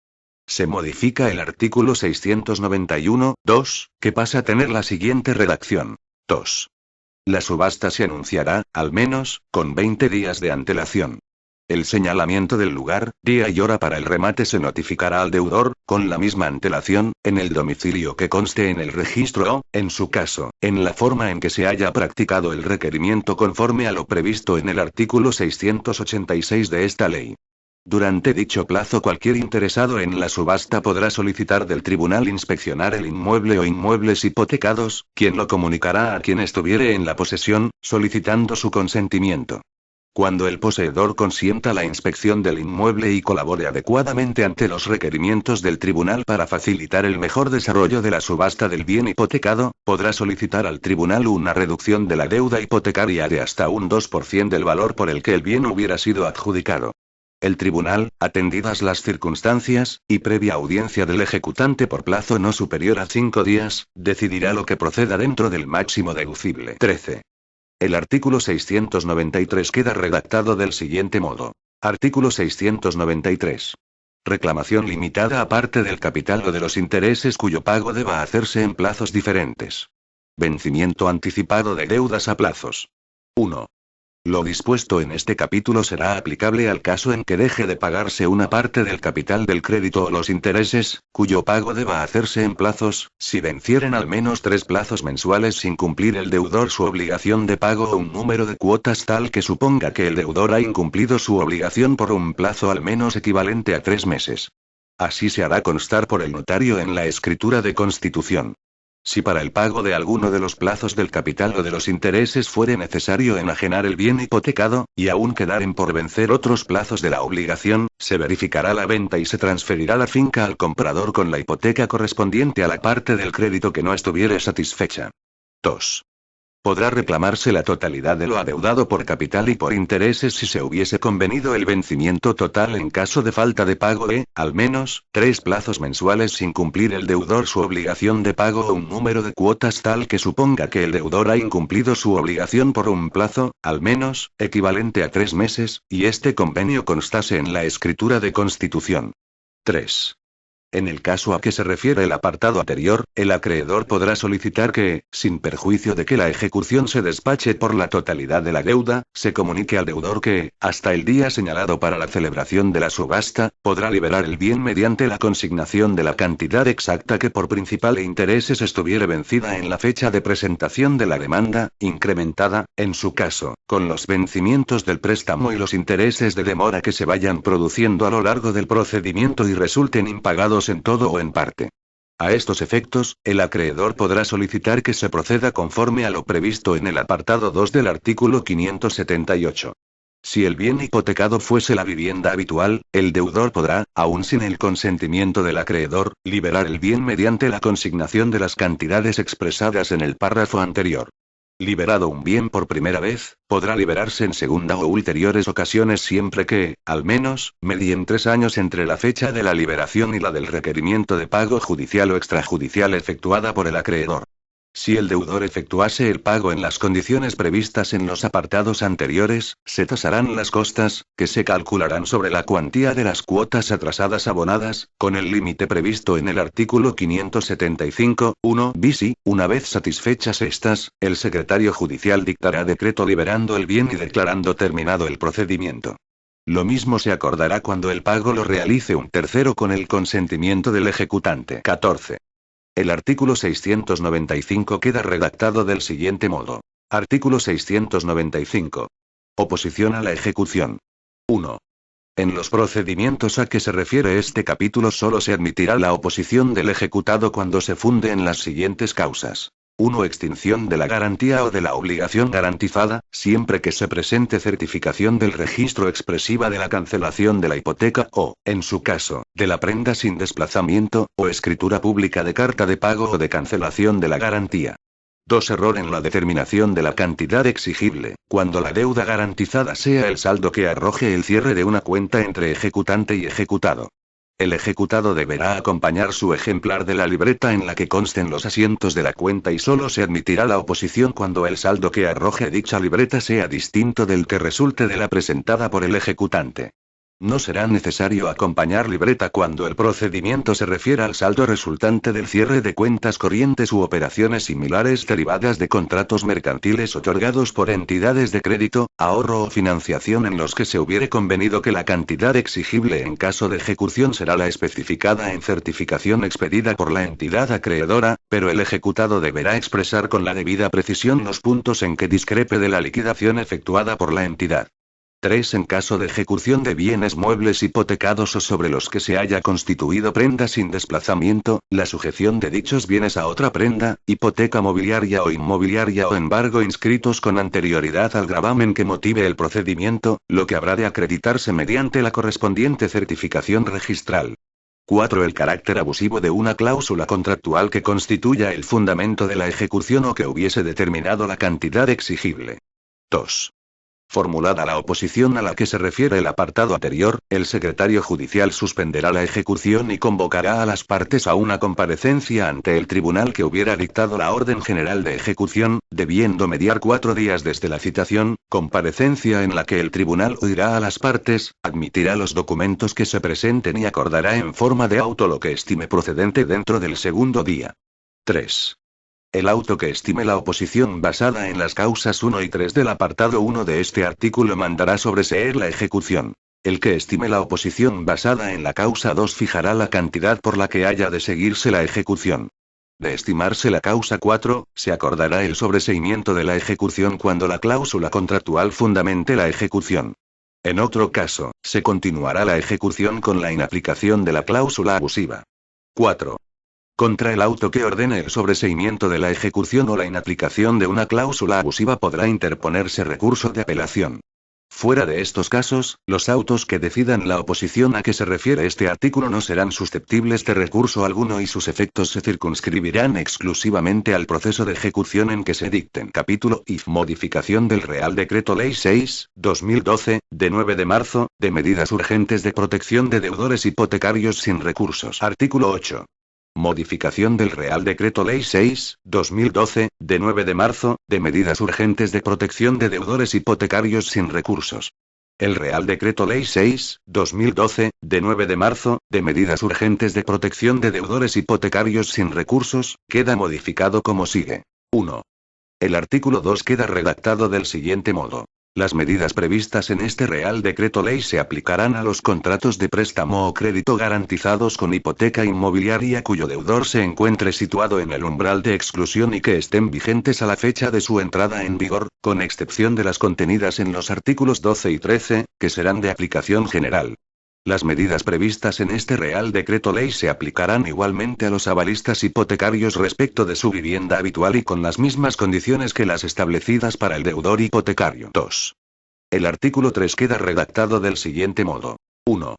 Se modifica el artículo 691, 2, que pasa a tener la siguiente redacción. 2. La subasta se anunciará, al menos, con 20 días de antelación. El señalamiento del lugar, día y hora para el remate se notificará al deudor, con la misma antelación, en el domicilio que conste en el registro o, en su caso, en la forma en que se haya practicado el requerimiento conforme a lo previsto en el artículo 686 de esta ley. Durante dicho plazo cualquier interesado en la subasta podrá solicitar del tribunal inspeccionar el inmueble o inmuebles hipotecados, quien lo comunicará a quien estuviere en la posesión, solicitando su consentimiento. Cuando el poseedor consienta la inspección del inmueble y colabore adecuadamente ante los requerimientos del tribunal para facilitar el mejor desarrollo de la subasta del bien hipotecado, podrá solicitar al tribunal una reducción de la deuda hipotecaria de hasta un 2% del valor por el que el bien hubiera sido adjudicado. El tribunal, atendidas las circunstancias, y previa audiencia del ejecutante por plazo no superior a 5 días, decidirá lo que proceda dentro del máximo deducible. 13. El artículo 693 queda redactado del siguiente modo. Artículo 693. Reclamación limitada aparte del capital o de los intereses cuyo pago deba hacerse en plazos diferentes. Vencimiento anticipado de deudas a plazos. 1. Lo dispuesto en este capítulo será aplicable al caso en que deje de pagarse una parte del capital del crédito o los intereses, cuyo pago deba hacerse en plazos, si vencieren al menos 3 plazos mensuales sin cumplir el deudor su obligación de pago o un número de cuotas tal que suponga que el deudor ha incumplido su obligación por un plazo al menos equivalente a 3 meses. Así se hará constar por el notario en la escritura de constitución. Si para el pago de alguno de los plazos del capital o de los intereses fuere necesario enajenar el bien hipotecado, y aún quedaren por vencer otros plazos de la obligación, se verificará la venta y se transferirá la finca al comprador con la hipoteca correspondiente a la parte del crédito que no estuviere satisfecha. 2. Podrá reclamarse la totalidad de lo adeudado por capital y por intereses si se hubiese convenido el vencimiento total en caso de falta de pago de, al menos, 3 plazos mensuales sin cumplir el deudor su obligación de pago o un número de cuotas tal que suponga que el deudor ha incumplido su obligación por un plazo, al menos, equivalente a 3 meses, y este convenio constase en la escritura de constitución. 3. En el caso a que se refiere el apartado anterior, el acreedor podrá solicitar que, sin perjuicio de que la ejecución se despache por la totalidad de la deuda, se comunique al deudor que, hasta el día señalado para la celebración de la subasta, podrá liberar el bien mediante la consignación de la cantidad exacta que por principal e intereses estuviere vencida en la fecha de presentación de la demanda, incrementada, en su caso, con los vencimientos del préstamo y los intereses de demora que se vayan produciendo a lo largo del procedimiento y resulten impagados en todo o en parte. A estos efectos, el acreedor podrá solicitar que se proceda conforme a lo previsto en el apartado 2 del artículo 578. Si el bien hipotecado fuese la vivienda habitual, el deudor podrá, aun sin el consentimiento del acreedor, liberar el bien mediante la consignación de las cantidades expresadas en el párrafo anterior. Liberado un bien por primera vez, podrá liberarse en segunda o ulteriores ocasiones siempre que, al menos, medien 3 años entre la fecha de la liberación y la del requerimiento de pago judicial o extrajudicial efectuada por el acreedor. Si el deudor efectuase el pago en las condiciones previstas en los apartados anteriores, se tasarán las costas, que se calcularán sobre la cuantía de las cuotas atrasadas abonadas, con el límite previsto en el artículo 575, 1 bis y, una vez satisfechas estas, el secretario judicial dictará decreto liberando el bien y declarando terminado el procedimiento. Lo mismo se acordará cuando el pago lo realice un tercero con el consentimiento del ejecutante. 14. El artículo 695 queda redactado del siguiente modo. Artículo 695. Oposición a la ejecución. 1. En los procedimientos a que se refiere este capítulo solo se admitirá la oposición del ejecutado cuando se funde en las siguientes causas. 1. Extinción de la garantía o de la obligación garantizada, siempre que se presente certificación del registro expresiva de la cancelación de la hipoteca o, en su caso, de la prenda sin desplazamiento, o escritura pública de carta de pago o de cancelación de la garantía. 2. Error en la determinación de la cantidad exigible, cuando la deuda garantizada sea el saldo que arroje el cierre de una cuenta entre ejecutante y ejecutado. El ejecutado deberá acompañar su ejemplar de la libreta en la que consten los asientos de la cuenta y solo se admitirá la oposición cuando el saldo que arroje dicha libreta sea distinto del que resulte de la presentada por el ejecutante. No será necesario acompañar libreta cuando el procedimiento se refiera al saldo resultante del cierre de cuentas corrientes u operaciones similares derivadas de contratos mercantiles otorgados por entidades de crédito, ahorro o financiación en los que se hubiere convenido que la cantidad exigible en caso de ejecución será la especificada en certificación expedida por la entidad acreedora, pero el ejecutado deberá expresar con la debida precisión los puntos en que discrepe de la liquidación efectuada por la entidad. 3. En caso de ejecución de bienes muebles hipotecados o sobre los que se haya constituido prenda sin desplazamiento, la sujeción de dichos bienes a otra prenda, hipoteca mobiliaria o inmobiliaria o embargo inscritos con anterioridad al gravamen que motive el procedimiento, lo que habrá de acreditarse mediante la correspondiente certificación registral. 4. El carácter abusivo de una cláusula contractual que constituya el fundamento de la ejecución o que hubiese determinado la cantidad exigible. 2. Formulada la oposición a la que se refiere el apartado anterior, el secretario judicial suspenderá la ejecución y convocará a las partes a una comparecencia ante el tribunal que hubiera dictado la orden general de ejecución, debiendo mediar 4 días desde la citación, comparecencia en la que el tribunal oirá a las partes, admitirá los documentos que se presenten y acordará en forma de auto lo que estime procedente dentro del segundo día. 3. El auto que estime la oposición basada en las causas 1 y 3 del apartado 1 de este artículo mandará sobreseer la ejecución. El que estime la oposición basada en la causa 2 fijará la cantidad por la que haya de seguirse la ejecución. De estimarse la causa 4, se acordará el sobreseimiento de la ejecución cuando la cláusula contractual fundamente la ejecución. En otro caso, se continuará la ejecución con la inaplicación de la cláusula abusiva. 4. Contra el auto que ordene el sobreseimiento de la ejecución o la inaplicación de una cláusula abusiva podrá interponerse recurso de apelación. Fuera de estos casos, los autos que decidan la oposición a que se refiere este artículo no serán susceptibles de recurso alguno y sus efectos se circunscribirán exclusivamente al proceso de ejecución en que se dicten. Capítulo I. Modificación del Real Decreto Ley 6/2012, de 9 de marzo, de medidas urgentes de protección de deudores hipotecarios sin recursos. Artículo 8. Modificación del Real Decreto Ley 6/2012, de 9 de marzo, de medidas urgentes de protección de deudores hipotecarios sin recursos. El Real Decreto Ley 6/2012, de 9 de marzo, de medidas urgentes de protección de deudores hipotecarios sin recursos, queda modificado como sigue. 1. El artículo 2 queda redactado del siguiente modo. Las medidas previstas en este Real Decreto Ley se aplicarán a los contratos de préstamo o crédito garantizados con hipoteca inmobiliaria cuyo deudor se encuentre situado en el umbral de exclusión y que estén vigentes a la fecha de su entrada en vigor, con excepción de las contenidas en los artículos 12 y 13, que serán de aplicación general. Las medidas previstas en este Real Decreto Ley se aplicarán igualmente a los avalistas hipotecarios respecto de su vivienda habitual y con las mismas condiciones que las establecidas para el deudor hipotecario. 2. El artículo 3 queda redactado del siguiente modo. 1.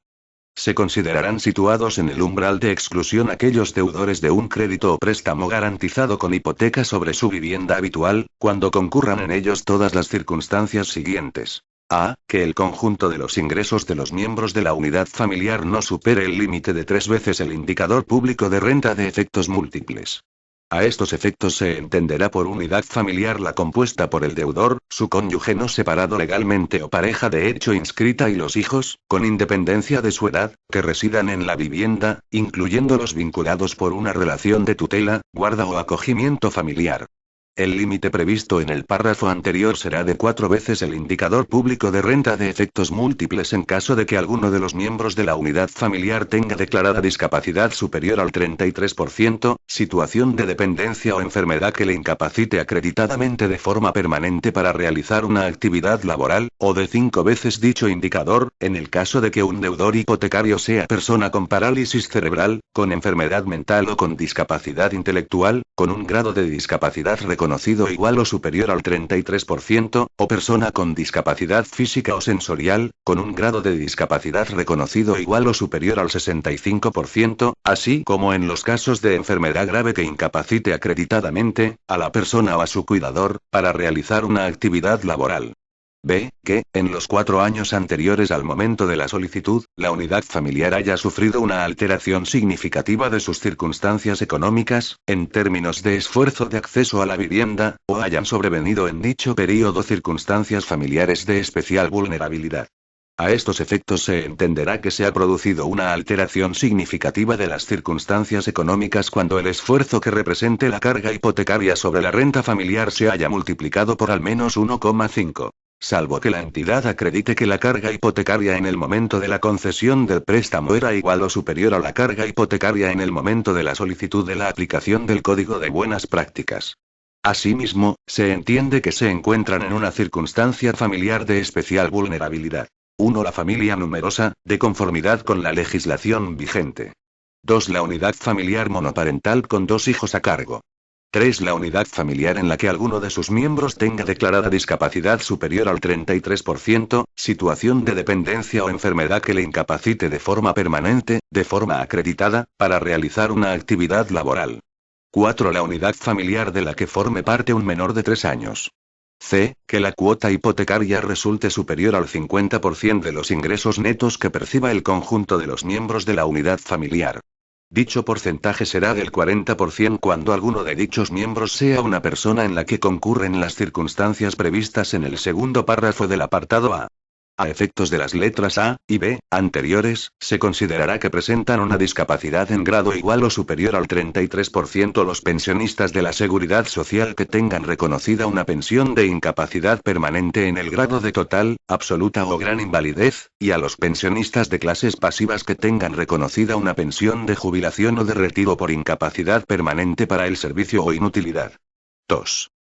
Se considerarán situados en el umbral de exclusión aquellos deudores de un crédito o préstamo garantizado con hipoteca sobre su vivienda habitual, cuando concurran en ellos todas las circunstancias siguientes. A. Que el conjunto de los ingresos de los miembros de la unidad familiar no supere el límite de 3 veces el indicador público de renta de efectos múltiples. A estos efectos se entenderá por unidad familiar la compuesta por el deudor, su cónyuge no separado legalmente o pareja de hecho inscrita y los hijos, con independencia de su edad, que residan en la vivienda, incluyendo los vinculados por una relación de tutela, guarda o acogimiento familiar. El límite previsto en el párrafo anterior será de 4 veces el indicador público de renta de efectos múltiples en caso de que alguno de los miembros de la unidad familiar tenga declarada discapacidad superior al 33%, situación de dependencia o enfermedad que le incapacite acreditadamente de forma permanente para realizar una actividad laboral, o de 5 veces dicho indicador, en el caso de que un deudor hipotecario sea persona con parálisis cerebral, con enfermedad mental o con discapacidad intelectual, con un grado de discapacidad reconocido igual o superior al 33%, o persona con discapacidad física o sensorial, con un grado de discapacidad reconocido igual o superior al 65%, así como en los casos de enfermedad grave que incapacite acreditadamente a la persona o a su cuidador, para realizar una actividad laboral. B. Que, en los 4 años anteriores al momento de la solicitud, la unidad familiar haya sufrido una alteración significativa de sus circunstancias económicas, en términos de esfuerzo de acceso a la vivienda, o hayan sobrevenido en dicho período circunstancias familiares de especial vulnerabilidad. A estos efectos se entenderá que se ha producido una alteración significativa de las circunstancias económicas cuando el esfuerzo que represente la carga hipotecaria sobre la renta familiar se haya multiplicado por al menos 1,5. Salvo que la entidad acredite que la carga hipotecaria en el momento de la concesión del préstamo era igual o superior a la carga hipotecaria en el momento de la solicitud de la aplicación del Código de Buenas Prácticas. Asimismo, se entiende que se encuentran en una circunstancia familiar de especial vulnerabilidad. 1. La familia numerosa, de conformidad con la legislación vigente. 2. La unidad familiar monoparental con 2 hijos a cargo. 3. La unidad familiar en la que alguno de sus miembros tenga declarada discapacidad superior al 33%, situación de dependencia o enfermedad que le incapacite de forma permanente, de forma acreditada, para realizar una actividad laboral. 4. La unidad familiar de la que forme parte un menor de 3 años. C. Que la cuota hipotecaria resulte superior al 50% de los ingresos netos que perciba el conjunto de los miembros de la unidad familiar. Dicho porcentaje será del 40% cuando alguno de dichos miembros sea una persona en la que concurren las circunstancias previstas en el segundo párrafo del apartado A. A efectos de las letras A y B anteriores, se considerará que presentan una discapacidad en grado igual o superior al 33% los pensionistas de la Seguridad Social que tengan reconocida una pensión de incapacidad permanente en el grado de total, absoluta o gran invalidez, y a los pensionistas de clases pasivas que tengan reconocida una pensión de jubilación o de retiro por incapacidad permanente para el servicio o inutilidad. 2.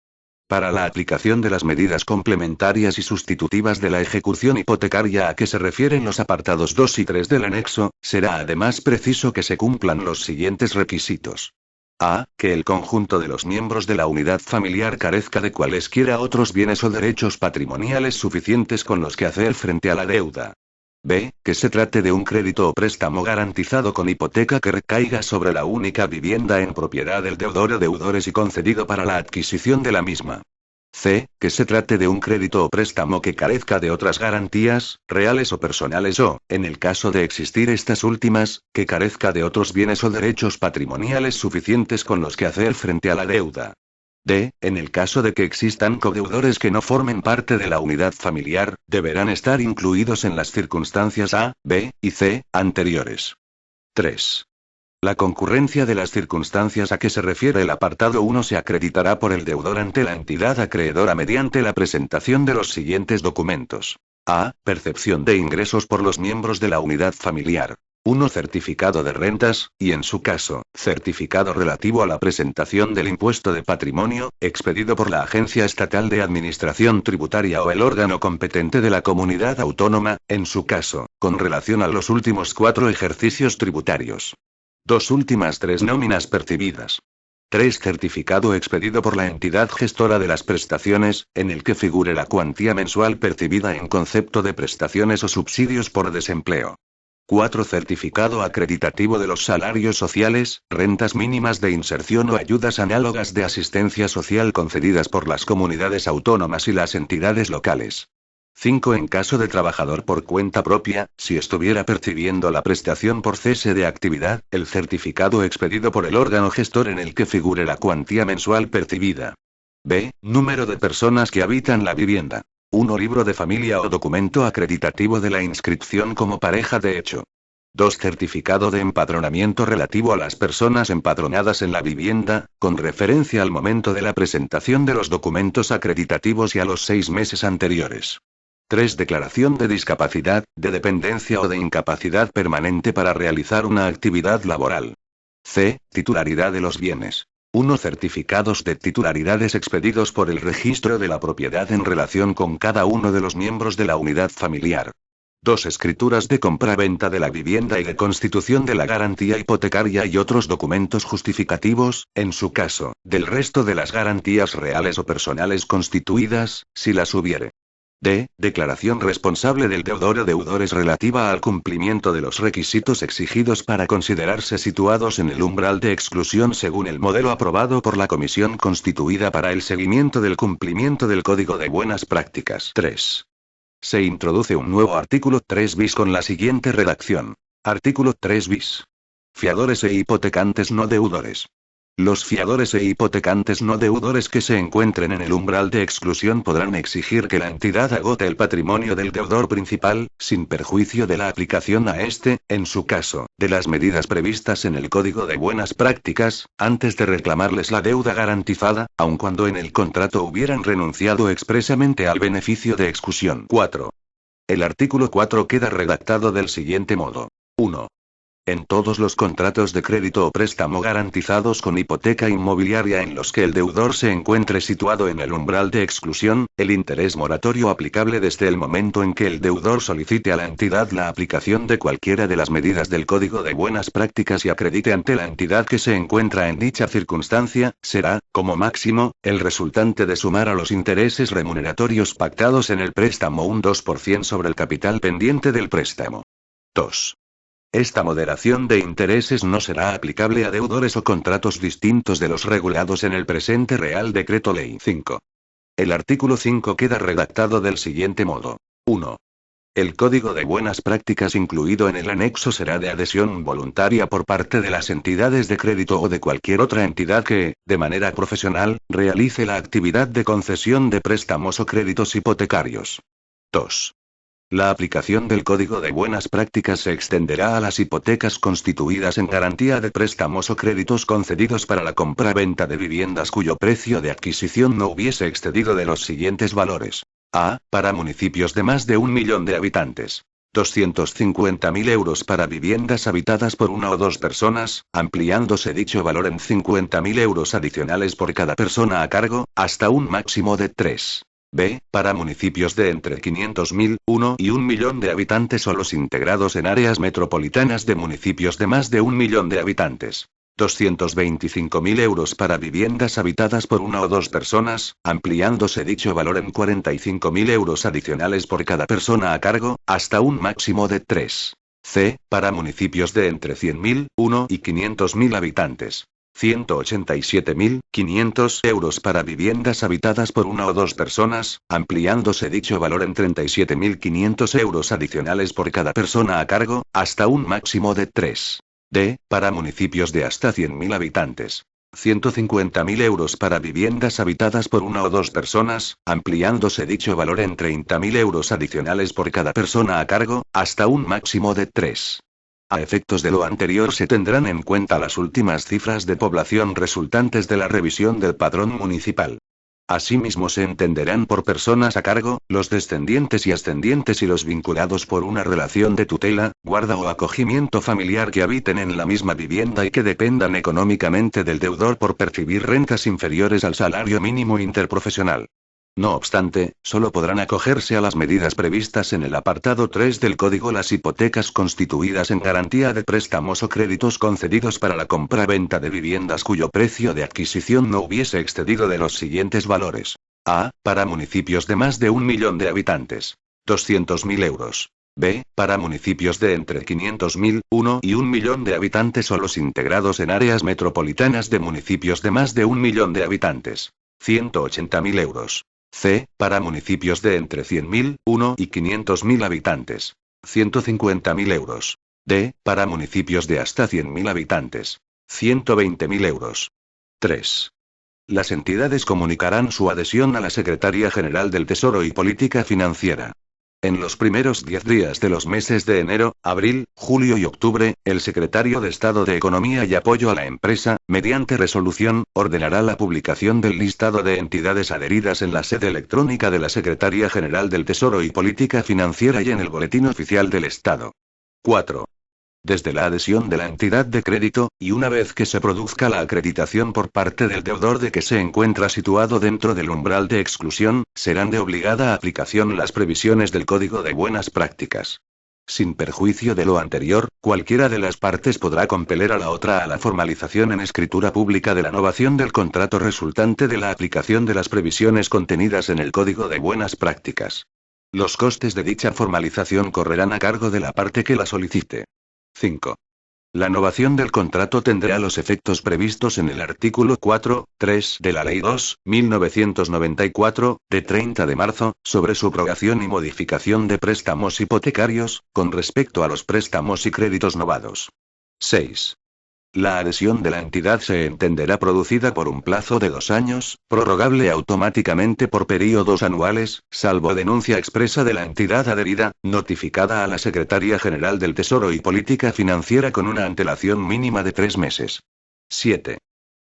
Para la aplicación de las medidas complementarias y sustitutivas de la ejecución hipotecaria a que se refieren los apartados 2 y 3 del anexo, será además preciso que se cumplan los siguientes requisitos. A. Que el conjunto de los miembros de la unidad familiar carezca de cualesquiera otros bienes o derechos patrimoniales suficientes con los que hacer frente a la deuda. B. Que se trate de un crédito o préstamo garantizado con hipoteca que recaiga sobre la única vivienda en propiedad del deudor o deudores y concedido para la adquisición de la misma. C. Que se trate de un crédito o préstamo que carezca de otras garantías, reales o personales o, en el caso de existir estas últimas, que carezca de otros bienes o derechos patrimoniales suficientes con los que hacer frente a la deuda. D. En el caso de que existan codeudores que no formen parte de la unidad familiar, deberán estar incluidos en las circunstancias A, B y C anteriores. 3. La concurrencia de las circunstancias a que se refiere el apartado 1 se acreditará por el deudor ante la entidad acreedora mediante la presentación de los siguientes documentos. A. Percepción de ingresos por los miembros de la unidad familiar. 1. Certificado de rentas, y en su caso, certificado relativo a la presentación del impuesto de patrimonio, expedido por la Agencia Estatal de Administración Tributaria o el órgano competente de la comunidad autónoma, en su caso, con relación a los últimos 4 ejercicios tributarios. 2 últimas 3 nóminas percibidas. 3. Certificado expedido por la entidad gestora de las prestaciones, en el que figure la cuantía mensual percibida en concepto de prestaciones o subsidios por desempleo. 4. Certificado acreditativo de los salarios sociales, rentas mínimas de inserción o ayudas análogas de asistencia social concedidas por las comunidades autónomas y las entidades locales. 5. En caso de trabajador por cuenta propia, si estuviera percibiendo la prestación por cese de actividad, el certificado expedido por el órgano gestor en el que figure la cuantía mensual percibida. B. Número de personas que habitan la vivienda. 1. Libro de familia o documento acreditativo de la inscripción como pareja de hecho. 2. Certificado de empadronamiento relativo a las personas empadronadas en la vivienda, con referencia al momento de la presentación de los documentos acreditativos y a los 6 meses anteriores. 3. Declaración de discapacidad, de dependencia o de incapacidad permanente para realizar una actividad laboral. C. Titularidad de los bienes. 1. Certificados de titularidades expedidos por el registro de la propiedad en relación con cada uno de los miembros de la unidad familiar. 2. Escrituras de compra-venta de la vivienda y de constitución de la garantía hipotecaria y otros documentos justificativos, en su caso, del resto de las garantías reales o personales constituidas, si las hubiere. D. Declaración responsable del deudor o deudores relativa al cumplimiento de los requisitos exigidos para considerarse situados en el umbral de exclusión según el modelo aprobado por la comisión constituida para el seguimiento del cumplimiento del Código de Buenas Prácticas. 3. Se introduce un nuevo artículo 3 bis con la siguiente redacción. Artículo 3 bis. Fiadores e hipotecantes no deudores. Los fiadores e hipotecantes no deudores que se encuentren en el umbral de exclusión podrán exigir que la entidad agote el patrimonio del deudor principal, sin perjuicio de la aplicación a este, en su caso, de las medidas previstas en el Código de Buenas Prácticas, antes de reclamarles la deuda garantizada, aun cuando en el contrato hubieran renunciado expresamente al beneficio de excusión. 4. El artículo 4 queda redactado del siguiente modo. 1. En todos los contratos de crédito o préstamo garantizados con hipoteca inmobiliaria en los que el deudor se encuentre situado en el umbral de exclusión, el interés moratorio aplicable desde el momento en que el deudor solicite a la entidad la aplicación de cualquiera de las medidas del Código de Buenas Prácticas y acredite ante la entidad que se encuentra en dicha circunstancia, será, como máximo, el resultante de sumar a los intereses remuneratorios pactados en el préstamo un 2% sobre el capital pendiente del préstamo. 2. Esta moderación de intereses no será aplicable a deudores o contratos distintos de los regulados en el presente Real Decreto Ley 5. El artículo 5 queda redactado del siguiente modo. 1. El Código de Buenas Prácticas incluido en el anexo será de adhesión voluntaria por parte de las entidades de crédito o de cualquier otra entidad que, de manera profesional, realice la actividad de concesión de préstamos o créditos hipotecarios. 2. La aplicación del Código de Buenas Prácticas se extenderá a las hipotecas constituidas en garantía de préstamos o créditos concedidos para la compra-venta de viviendas cuyo precio de adquisición no hubiese excedido de los siguientes valores. A. Para municipios de más de 1 millón de habitantes. 250.000 euros para viviendas habitadas por una o dos personas, ampliándose dicho valor en 50.000 euros adicionales por cada persona a cargo, hasta un máximo de 3. B. Para municipios de entre 500.000, 1 y 1 millón de habitantes o los integrados en áreas metropolitanas de municipios de más de 1 millón de habitantes. 225.000 euros para viviendas habitadas por una o dos personas, ampliándose dicho valor en 45.000 euros adicionales por cada persona a cargo, hasta un máximo de 3. C. Para municipios de entre 100.000, 1 y 500.000 habitantes. 187.500 euros para viviendas habitadas por una o dos personas, ampliándose dicho valor en 37.500 euros adicionales por cada persona a cargo, hasta un máximo de 3. D. Para municipios de hasta 100.000 habitantes. 150.000 euros para viviendas habitadas por una o dos personas, ampliándose dicho valor en 30.000 euros adicionales por cada persona a cargo, hasta un máximo de 3. A efectos de lo anterior se tendrán en cuenta las últimas cifras de población resultantes de la revisión del padrón municipal. Asimismo se entenderán por personas a cargo, los descendientes y ascendientes y los vinculados por una relación de tutela, guarda o acogimiento familiar que habiten en la misma vivienda y que dependan económicamente del deudor por percibir rentas inferiores al salario mínimo interprofesional. No obstante, solo podrán acogerse a las medidas previstas en el apartado 3 del Código las hipotecas constituidas en garantía de préstamos o créditos concedidos para la compra-venta de viviendas cuyo precio de adquisición no hubiese excedido de los siguientes valores. A. Para municipios de más de 1 millón de habitantes. 200.000 euros. B. Para municipios de entre 500.000, 1 y 1 millón de habitantes o los integrados en áreas metropolitanas de municipios de más de 1 millón de habitantes. 180.000 euros. C. Para municipios de entre 100.000, 1 y 500.000 habitantes. 150.000 euros. D. Para municipios de hasta 100.000 habitantes. 120.000 euros. 3. Las entidades comunicarán su adhesión a la Secretaría General del Tesoro y Política Financiera. En los primeros 10 días de los meses de enero, abril, julio y octubre, el secretario de Estado de Economía y Apoyo a la Empresa, mediante resolución, ordenará la publicación del listado de entidades adheridas en la sede electrónica de la Secretaría General del Tesoro y Política Financiera y en el Boletín Oficial del Estado. 4. Desde la adhesión de la entidad de crédito, y una vez que se produzca la acreditación por parte del deudor de que se encuentra situado dentro del umbral de exclusión, serán de obligada aplicación las previsiones del Código de Buenas Prácticas. Sin perjuicio de lo anterior, cualquiera de las partes podrá compeler a la otra a la formalización en escritura pública de la novación del contrato resultante de la aplicación de las previsiones contenidas en el Código de Buenas Prácticas. Los costes de dicha formalización correrán a cargo de la parte que la solicite. 5. La novación del contrato tendrá los efectos previstos en el artículo 4.3 de la Ley 2.1994, de 30 de marzo, sobre subrogación y modificación de préstamos hipotecarios, con respecto a los préstamos y créditos novados. 6. La adhesión de la entidad se entenderá producida por un plazo de 2 años, prorrogable automáticamente por períodos anuales, salvo denuncia expresa de la entidad adherida, notificada a la Secretaría General del Tesoro y Política Financiera con una antelación mínima de 3 meses. 7.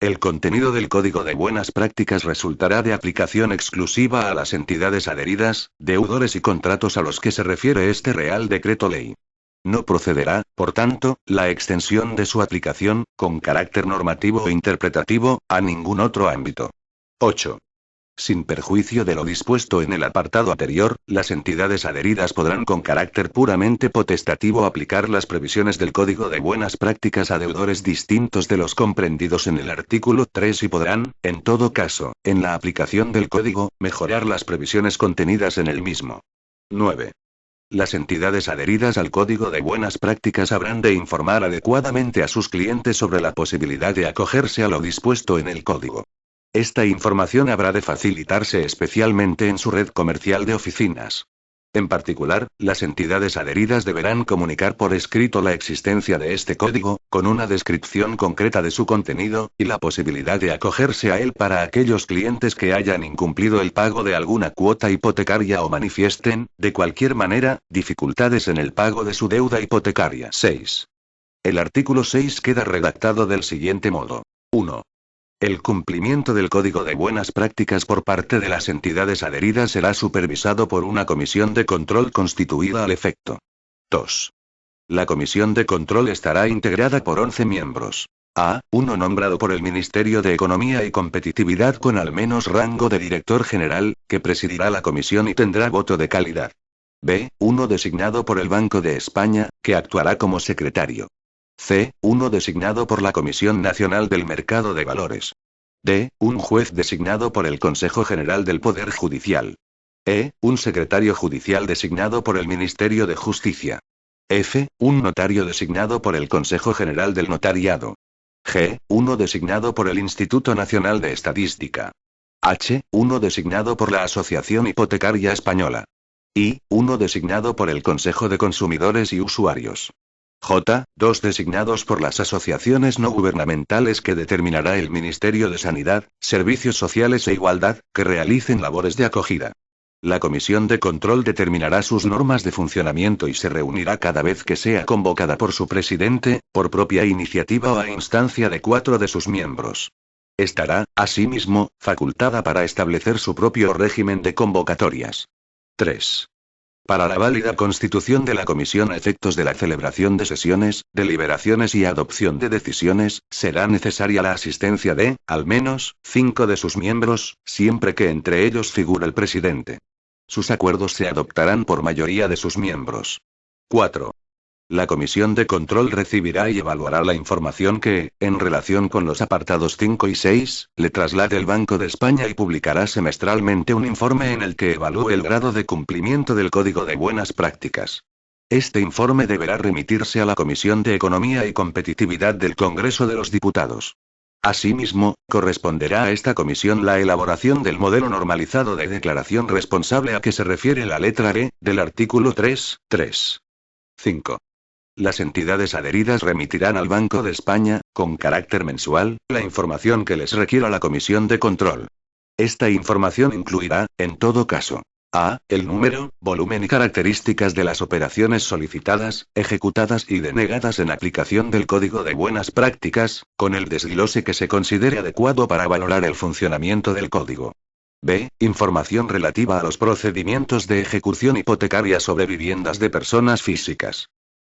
El contenido del Código de Buenas Prácticas resultará de aplicación exclusiva a las entidades adheridas, deudores y contratos a los que se refiere este Real Decreto Ley. No procederá, por tanto, la extensión de su aplicación, con carácter normativo o interpretativo, a ningún otro ámbito. 8. Sin perjuicio de lo dispuesto en el apartado anterior, las entidades adheridas podrán con carácter puramente potestativo aplicar las previsiones del Código de Buenas Prácticas a deudores distintos de los comprendidos en el artículo 3 y podrán, en todo caso, en la aplicación del Código, mejorar las previsiones contenidas en el mismo. 9. Las entidades adheridas al Código de Buenas Prácticas habrán de informar adecuadamente a sus clientes sobre la posibilidad de acogerse a lo dispuesto en el Código. Esta información habrá de facilitarse especialmente en su red comercial de oficinas. En particular, las entidades adheridas deberán comunicar por escrito la existencia de este código, con una descripción concreta de su contenido, y la posibilidad de acogerse a él para aquellos clientes que hayan incumplido el pago de alguna cuota hipotecaria o manifiesten, de cualquier manera, dificultades en el pago de su deuda hipotecaria. 6. El artículo 6 queda redactado del siguiente modo. 1. El cumplimiento del Código de Buenas Prácticas por parte de las entidades adheridas será supervisado por una comisión de control constituida al efecto. 2. La comisión de control estará integrada por 11 miembros. A. Uno nombrado por el Ministerio de Economía y Competitividad con al menos rango de director general, que presidirá la comisión y tendrá voto de calidad. B. Uno designado por el Banco de España, que actuará como secretario. C. Uno designado por la Comisión Nacional del Mercado de Valores. D. Un juez designado por el Consejo General del Poder Judicial. E. Un secretario judicial designado por el Ministerio de Justicia. F. Un notario designado por el Consejo General del Notariado. G. Uno designado por el Instituto Nacional de Estadística. H. Uno designado por la Asociación Hipotecaria Española. I. Uno designado por el Consejo de Consumidores y Usuarios. J. Dos designados por las asociaciones no gubernamentales que determinará el Ministerio de Sanidad, Servicios Sociales e Igualdad, que realicen labores de acogida. La comisión de control determinará sus normas de funcionamiento y se reunirá cada vez que sea convocada por su presidente, por propia iniciativa o a instancia de 4 de sus miembros. Estará, asimismo, facultada para establecer su propio régimen de convocatorias. 3. Para la válida constitución de la comisión a efectos de la celebración de sesiones, deliberaciones y adopción de decisiones, será necesaria la asistencia de, al menos, 5 de sus miembros, siempre que entre ellos figure el presidente. Sus acuerdos se adoptarán por mayoría de sus miembros. 4. La comisión de control recibirá y evaluará la información que, en relación con los apartados 5 y 6, le traslade el Banco de España y publicará semestralmente un informe en el que evalúe el grado de cumplimiento del Código de Buenas Prácticas. Este informe deberá remitirse a la Comisión de Economía y Competitividad del Congreso de los Diputados. Asimismo, corresponderá a esta comisión la elaboración del modelo normalizado de declaración responsable a que se refiere la letra E, del artículo 3.3. 5. Las entidades adheridas remitirán al Banco de España, con carácter mensual, la información que les requiera la comisión de control. Esta información incluirá, en todo caso, a. El número, volumen y características de las operaciones solicitadas, ejecutadas y denegadas en aplicación del Código de Buenas Prácticas, con el desglose que se considere adecuado para valorar el funcionamiento del Código. B. Información relativa a los procedimientos de ejecución hipotecaria sobre viviendas de personas físicas.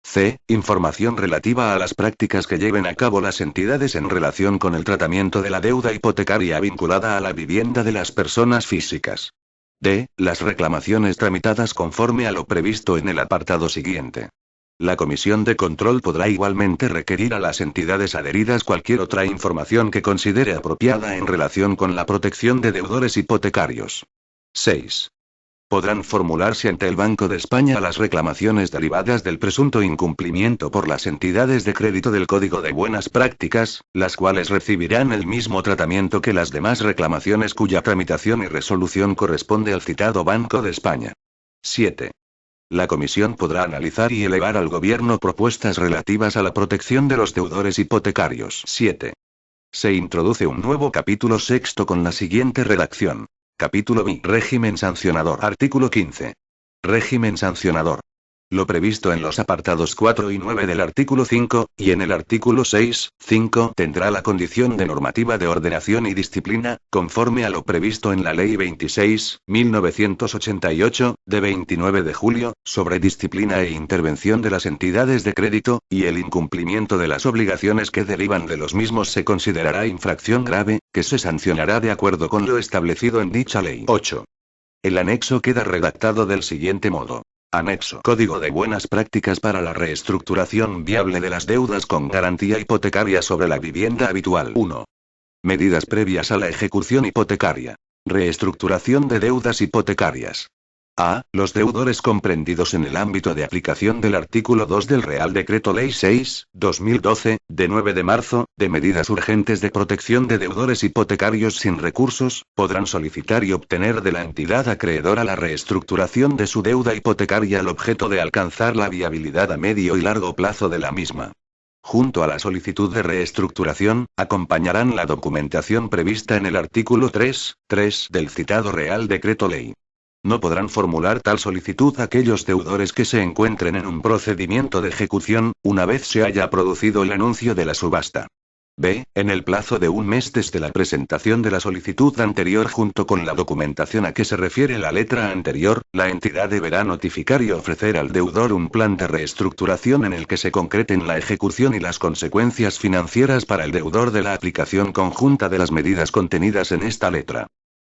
C. Información relativa a las prácticas que lleven a cabo las entidades en relación con el tratamiento de la deuda hipotecaria vinculada a la vivienda de las personas físicas. D. Las reclamaciones tramitadas conforme a lo previsto en el apartado siguiente. La comisión de control podrá igualmente requerir a las entidades adheridas cualquier otra información que considere apropiada en relación con la protección de deudores hipotecarios. 6. Podrán formularse ante el Banco de España las reclamaciones derivadas del presunto incumplimiento por las entidades de crédito del Código de Buenas Prácticas, las cuales recibirán el mismo tratamiento que las demás reclamaciones cuya tramitación y resolución corresponde al citado Banco de España. 7. La comisión podrá analizar y elevar al Gobierno propuestas relativas a la protección de los deudores hipotecarios. 7. Se introduce un nuevo capítulo sexto con la siguiente redacción. Capítulo B. Régimen sancionador. Artículo 15. Régimen sancionador. Lo previsto en los apartados 4 y 9 del artículo 5, y en el artículo 6.5 tendrá la condición de normativa de ordenación y disciplina, conforme a lo previsto en la Ley 26.1988, de 29 de julio, sobre disciplina e intervención de las entidades de crédito, y el incumplimiento de las obligaciones que derivan de los mismos se considerará infracción grave, que se sancionará de acuerdo con lo establecido en dicha ley. 8. El anexo queda redactado del siguiente modo. Anexo. Código de Buenas Prácticas para la reestructuración viable de las deudas con garantía hipotecaria sobre la vivienda habitual. 1. Medidas previas a la ejecución hipotecaria. Reestructuración de deudas hipotecarias. A. Los deudores comprendidos en el ámbito de aplicación del artículo 2 del Real Decreto Ley 6/2012, de 9 de marzo, de medidas urgentes de protección de deudores hipotecarios sin recursos, podrán solicitar y obtener de la entidad acreedora la reestructuración de su deuda hipotecaria al objeto de alcanzar la viabilidad a medio y largo plazo de la misma. Junto a la solicitud de reestructuración, acompañarán la documentación prevista en el artículo 3.3 del citado Real Decreto Ley. No podrán formular tal solicitud aquellos deudores que se encuentren en un procedimiento de ejecución, una vez se haya producido el anuncio de la subasta. B. En el plazo de un mes desde la presentación de la solicitud anterior junto con la documentación a que se refiere la letra anterior, la entidad deberá notificar y ofrecer al deudor un plan de reestructuración en el que se concreten la ejecución y las consecuencias financieras para el deudor de la aplicación conjunta de las medidas contenidas en esta letra.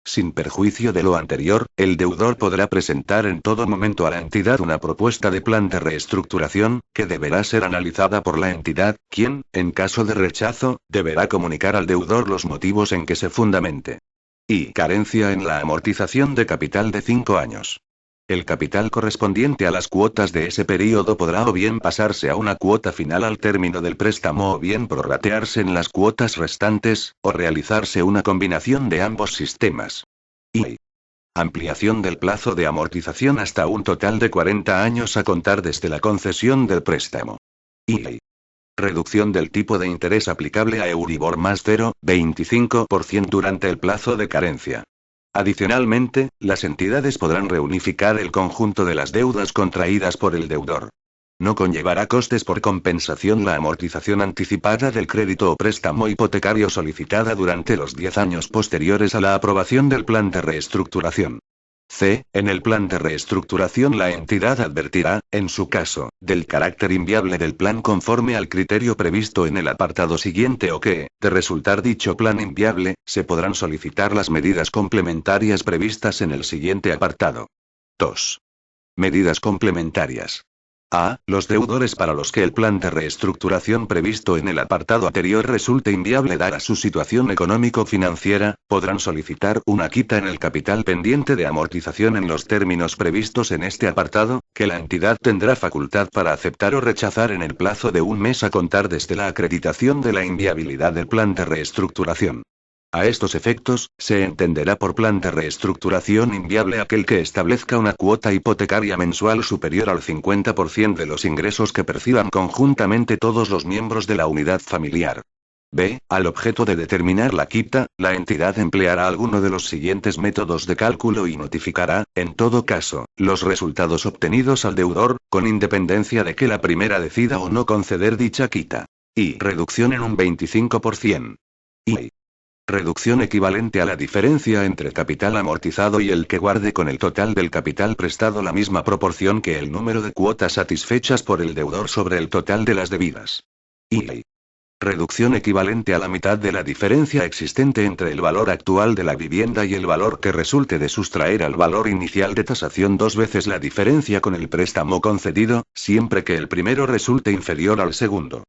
Sin perjuicio de lo anterior, el deudor podrá presentar en todo momento a la entidad una propuesta de plan de reestructuración, que deberá ser analizada por la entidad, quien, en caso de rechazo, deberá comunicar al deudor los motivos en que se fundamente. Y carencia en la amortización de capital de 5 años. El capital correspondiente a las cuotas de ese período podrá o bien pasarse a una cuota final al término del préstamo o bien prorratearse en las cuotas restantes, o realizarse una combinación de ambos sistemas. Y ampliación del plazo de amortización hasta un total de 40 años a contar desde la concesión del préstamo. Y reducción del tipo de interés aplicable a Euribor más 0,25% durante el plazo de carencia. Adicionalmente, las entidades podrán reunificar el conjunto de las deudas contraídas por el deudor. No conllevará costes por compensación la amortización anticipada del crédito o préstamo hipotecario solicitada durante los 10 años posteriores a la aprobación del plan de reestructuración. C. En el plan de reestructuración la entidad advertirá, en su caso, del carácter inviable del plan conforme al criterio previsto en el apartado siguiente o que, de resultar dicho plan inviable, se podrán solicitar las medidas complementarias previstas en el siguiente apartado. 2. Medidas complementarias. A. Los deudores para los que el plan de reestructuración previsto en el apartado anterior resulte inviable dada su situación económico-financiera, podrán solicitar una quita en el capital pendiente de amortización en los términos previstos en este apartado, que la entidad tendrá facultad para aceptar o rechazar en el plazo de un mes a contar desde la acreditación de la inviabilidad del plan de reestructuración. A estos efectos, se entenderá por plan de reestructuración inviable aquel que establezca una cuota hipotecaria mensual superior al 50% de los ingresos que perciban conjuntamente todos los miembros de la unidad familiar. B. Al objeto de determinar la quita, la entidad empleará alguno de los siguientes métodos de cálculo y notificará, en todo caso, los resultados obtenidos al deudor, con independencia de que la primera decida o no conceder dicha quita. Y reducción en un 25%. Y reducción equivalente a la diferencia entre capital amortizado y el que guarde con el total del capital prestado la misma proporción que el número de cuotas satisfechas por el deudor sobre el total de las debidas. Y reducción equivalente a la mitad de la diferencia existente entre el valor actual de la vivienda y el valor que resulte de sustraer al valor inicial de tasación 2 veces la diferencia con el préstamo concedido, siempre que el primero resulte inferior al segundo.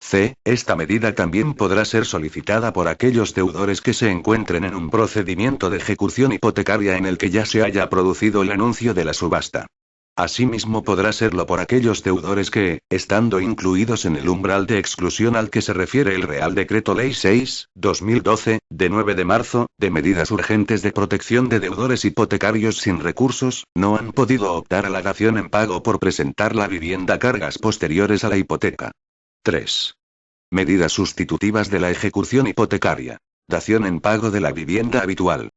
C. Esta medida también podrá ser solicitada por aquellos deudores que se encuentren en un procedimiento de ejecución hipotecaria en el que ya se haya producido el anuncio de la subasta. Asimismo podrá serlo por aquellos deudores que, estando incluidos en el umbral de exclusión al que se refiere el Real Decreto Ley 6/2012, de 9 de marzo, de medidas urgentes de protección de deudores hipotecarios sin recursos, no han podido optar a la dación en pago por presentar la vivienda a cargas posteriores a la hipoteca. 3. Medidas sustitutivas de la ejecución hipotecaria. Dación en pago de la vivienda habitual.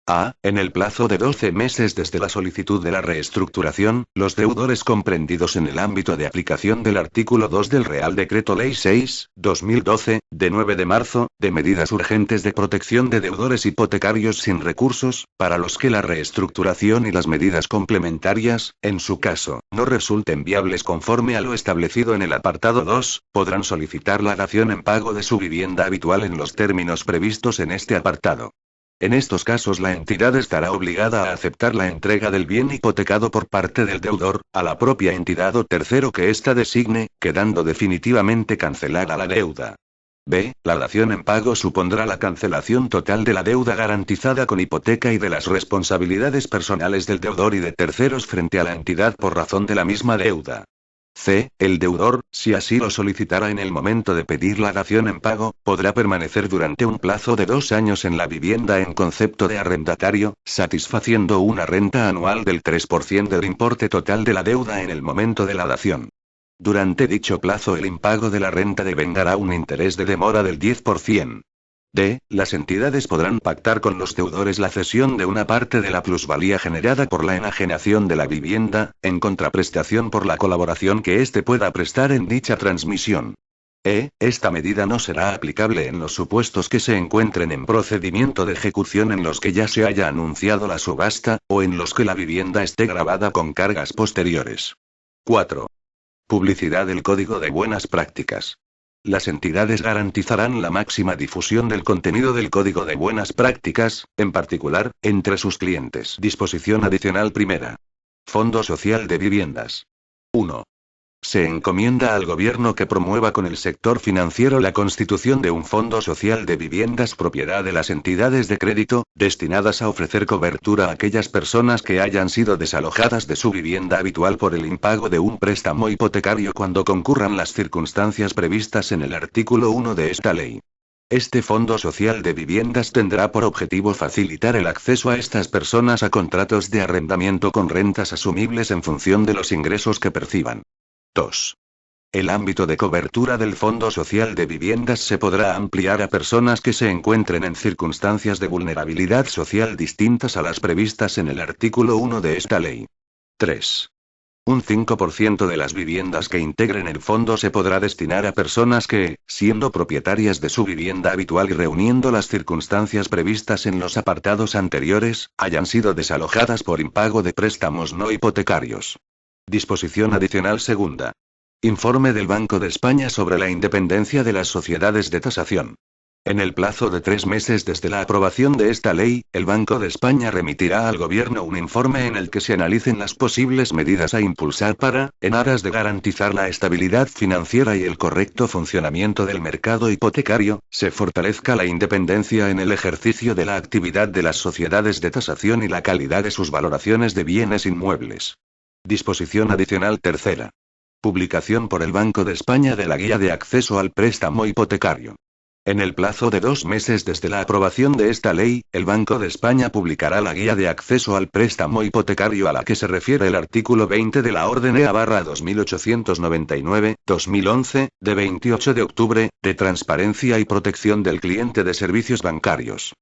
A. En el plazo de 12 meses desde la solicitud de la reestructuración, los deudores comprendidos en el ámbito de aplicación del artículo 2 del Real Decreto Ley 6/2012, de 9 de marzo, de medidas urgentes de protección de deudores hipotecarios sin recursos, para los que la reestructuración y las medidas complementarias, en su caso, no resulten viables conforme a lo establecido en el apartado 2, podrán solicitar la dación en pago de su vivienda habitual en los términos previstos en este apartado. En estos casos la entidad estará obligada a aceptar la entrega del bien hipotecado por parte del deudor, a la propia entidad o tercero que ésta designe, quedando definitivamente cancelada la deuda. B. La dación en pago supondrá la cancelación total de la deuda garantizada con hipoteca y de las responsabilidades personales del deudor y de terceros frente a la entidad por razón de la misma deuda. C. El deudor, si así lo solicitara en el momento de pedir la dación en pago, podrá permanecer durante un plazo de 2 años en la vivienda en concepto de arrendatario, satisfaciendo una renta anual del 3% del importe total de la deuda en el momento de la dación. Durante dicho plazo el impago de la renta devengará un interés de demora del 10%. D. Las entidades podrán pactar con los deudores la cesión de una parte de la plusvalía generada por la enajenación de la vivienda, en contraprestación por la colaboración que éste pueda prestar en dicha transmisión. Esta medida no será aplicable en los supuestos que se encuentren en procedimiento de ejecución en los que ya se haya anunciado la subasta, o en los que la vivienda esté gravada con cargas posteriores. 4. Publicidad del Código de Buenas Prácticas. Las entidades garantizarán la máxima difusión del contenido del Código de Buenas Prácticas, en particular, entre sus clientes. Disposición adicional primera. Fondo Social de Viviendas. 1. Se encomienda al Gobierno que promueva con el sector financiero la constitución de un Fondo Social de Viviendas propiedad de las entidades de crédito, destinadas a ofrecer cobertura a aquellas personas que hayan sido desalojadas de su vivienda habitual por el impago de un préstamo hipotecario cuando concurran las circunstancias previstas en el artículo 1 de esta ley. Este Fondo Social de Viviendas tendrá por objetivo facilitar el acceso a estas personas a contratos de arrendamiento con rentas asumibles en función de los ingresos que perciban. 2. El ámbito de cobertura del Fondo Social de Viviendas se podrá ampliar a personas que se encuentren en circunstancias de vulnerabilidad social distintas a las previstas en el artículo 1 de esta ley. 3. Un 5% de las viviendas que integren el fondo se podrá destinar a personas que, siendo propietarias de su vivienda habitual y reuniendo las circunstancias previstas en los apartados anteriores, hayan sido desalojadas por impago de préstamos no hipotecarios. Disposición adicional segunda. Informe del Banco de España sobre la independencia de las sociedades de tasación. En el plazo de 3 meses desde la aprobación de esta ley, el Banco de España remitirá al Gobierno un informe en el que se analicen las posibles medidas a impulsar para, en aras de garantizar la estabilidad financiera y el correcto funcionamiento del mercado hipotecario, se fortalezca la independencia en el ejercicio de la actividad de las sociedades de tasación y la calidad de sus valoraciones de bienes inmuebles. Disposición adicional tercera. Publicación por el Banco de España de la Guía de Acceso al Préstamo Hipotecario. En el plazo de 2 meses desde la aprobación de esta ley, el Banco de España publicará la Guía de Acceso al Préstamo Hipotecario a la que se refiere el artículo 20 de la Orden EA/2899/2011, de 28 de octubre, de Transparencia y Protección del Cliente de Servicios Bancarios.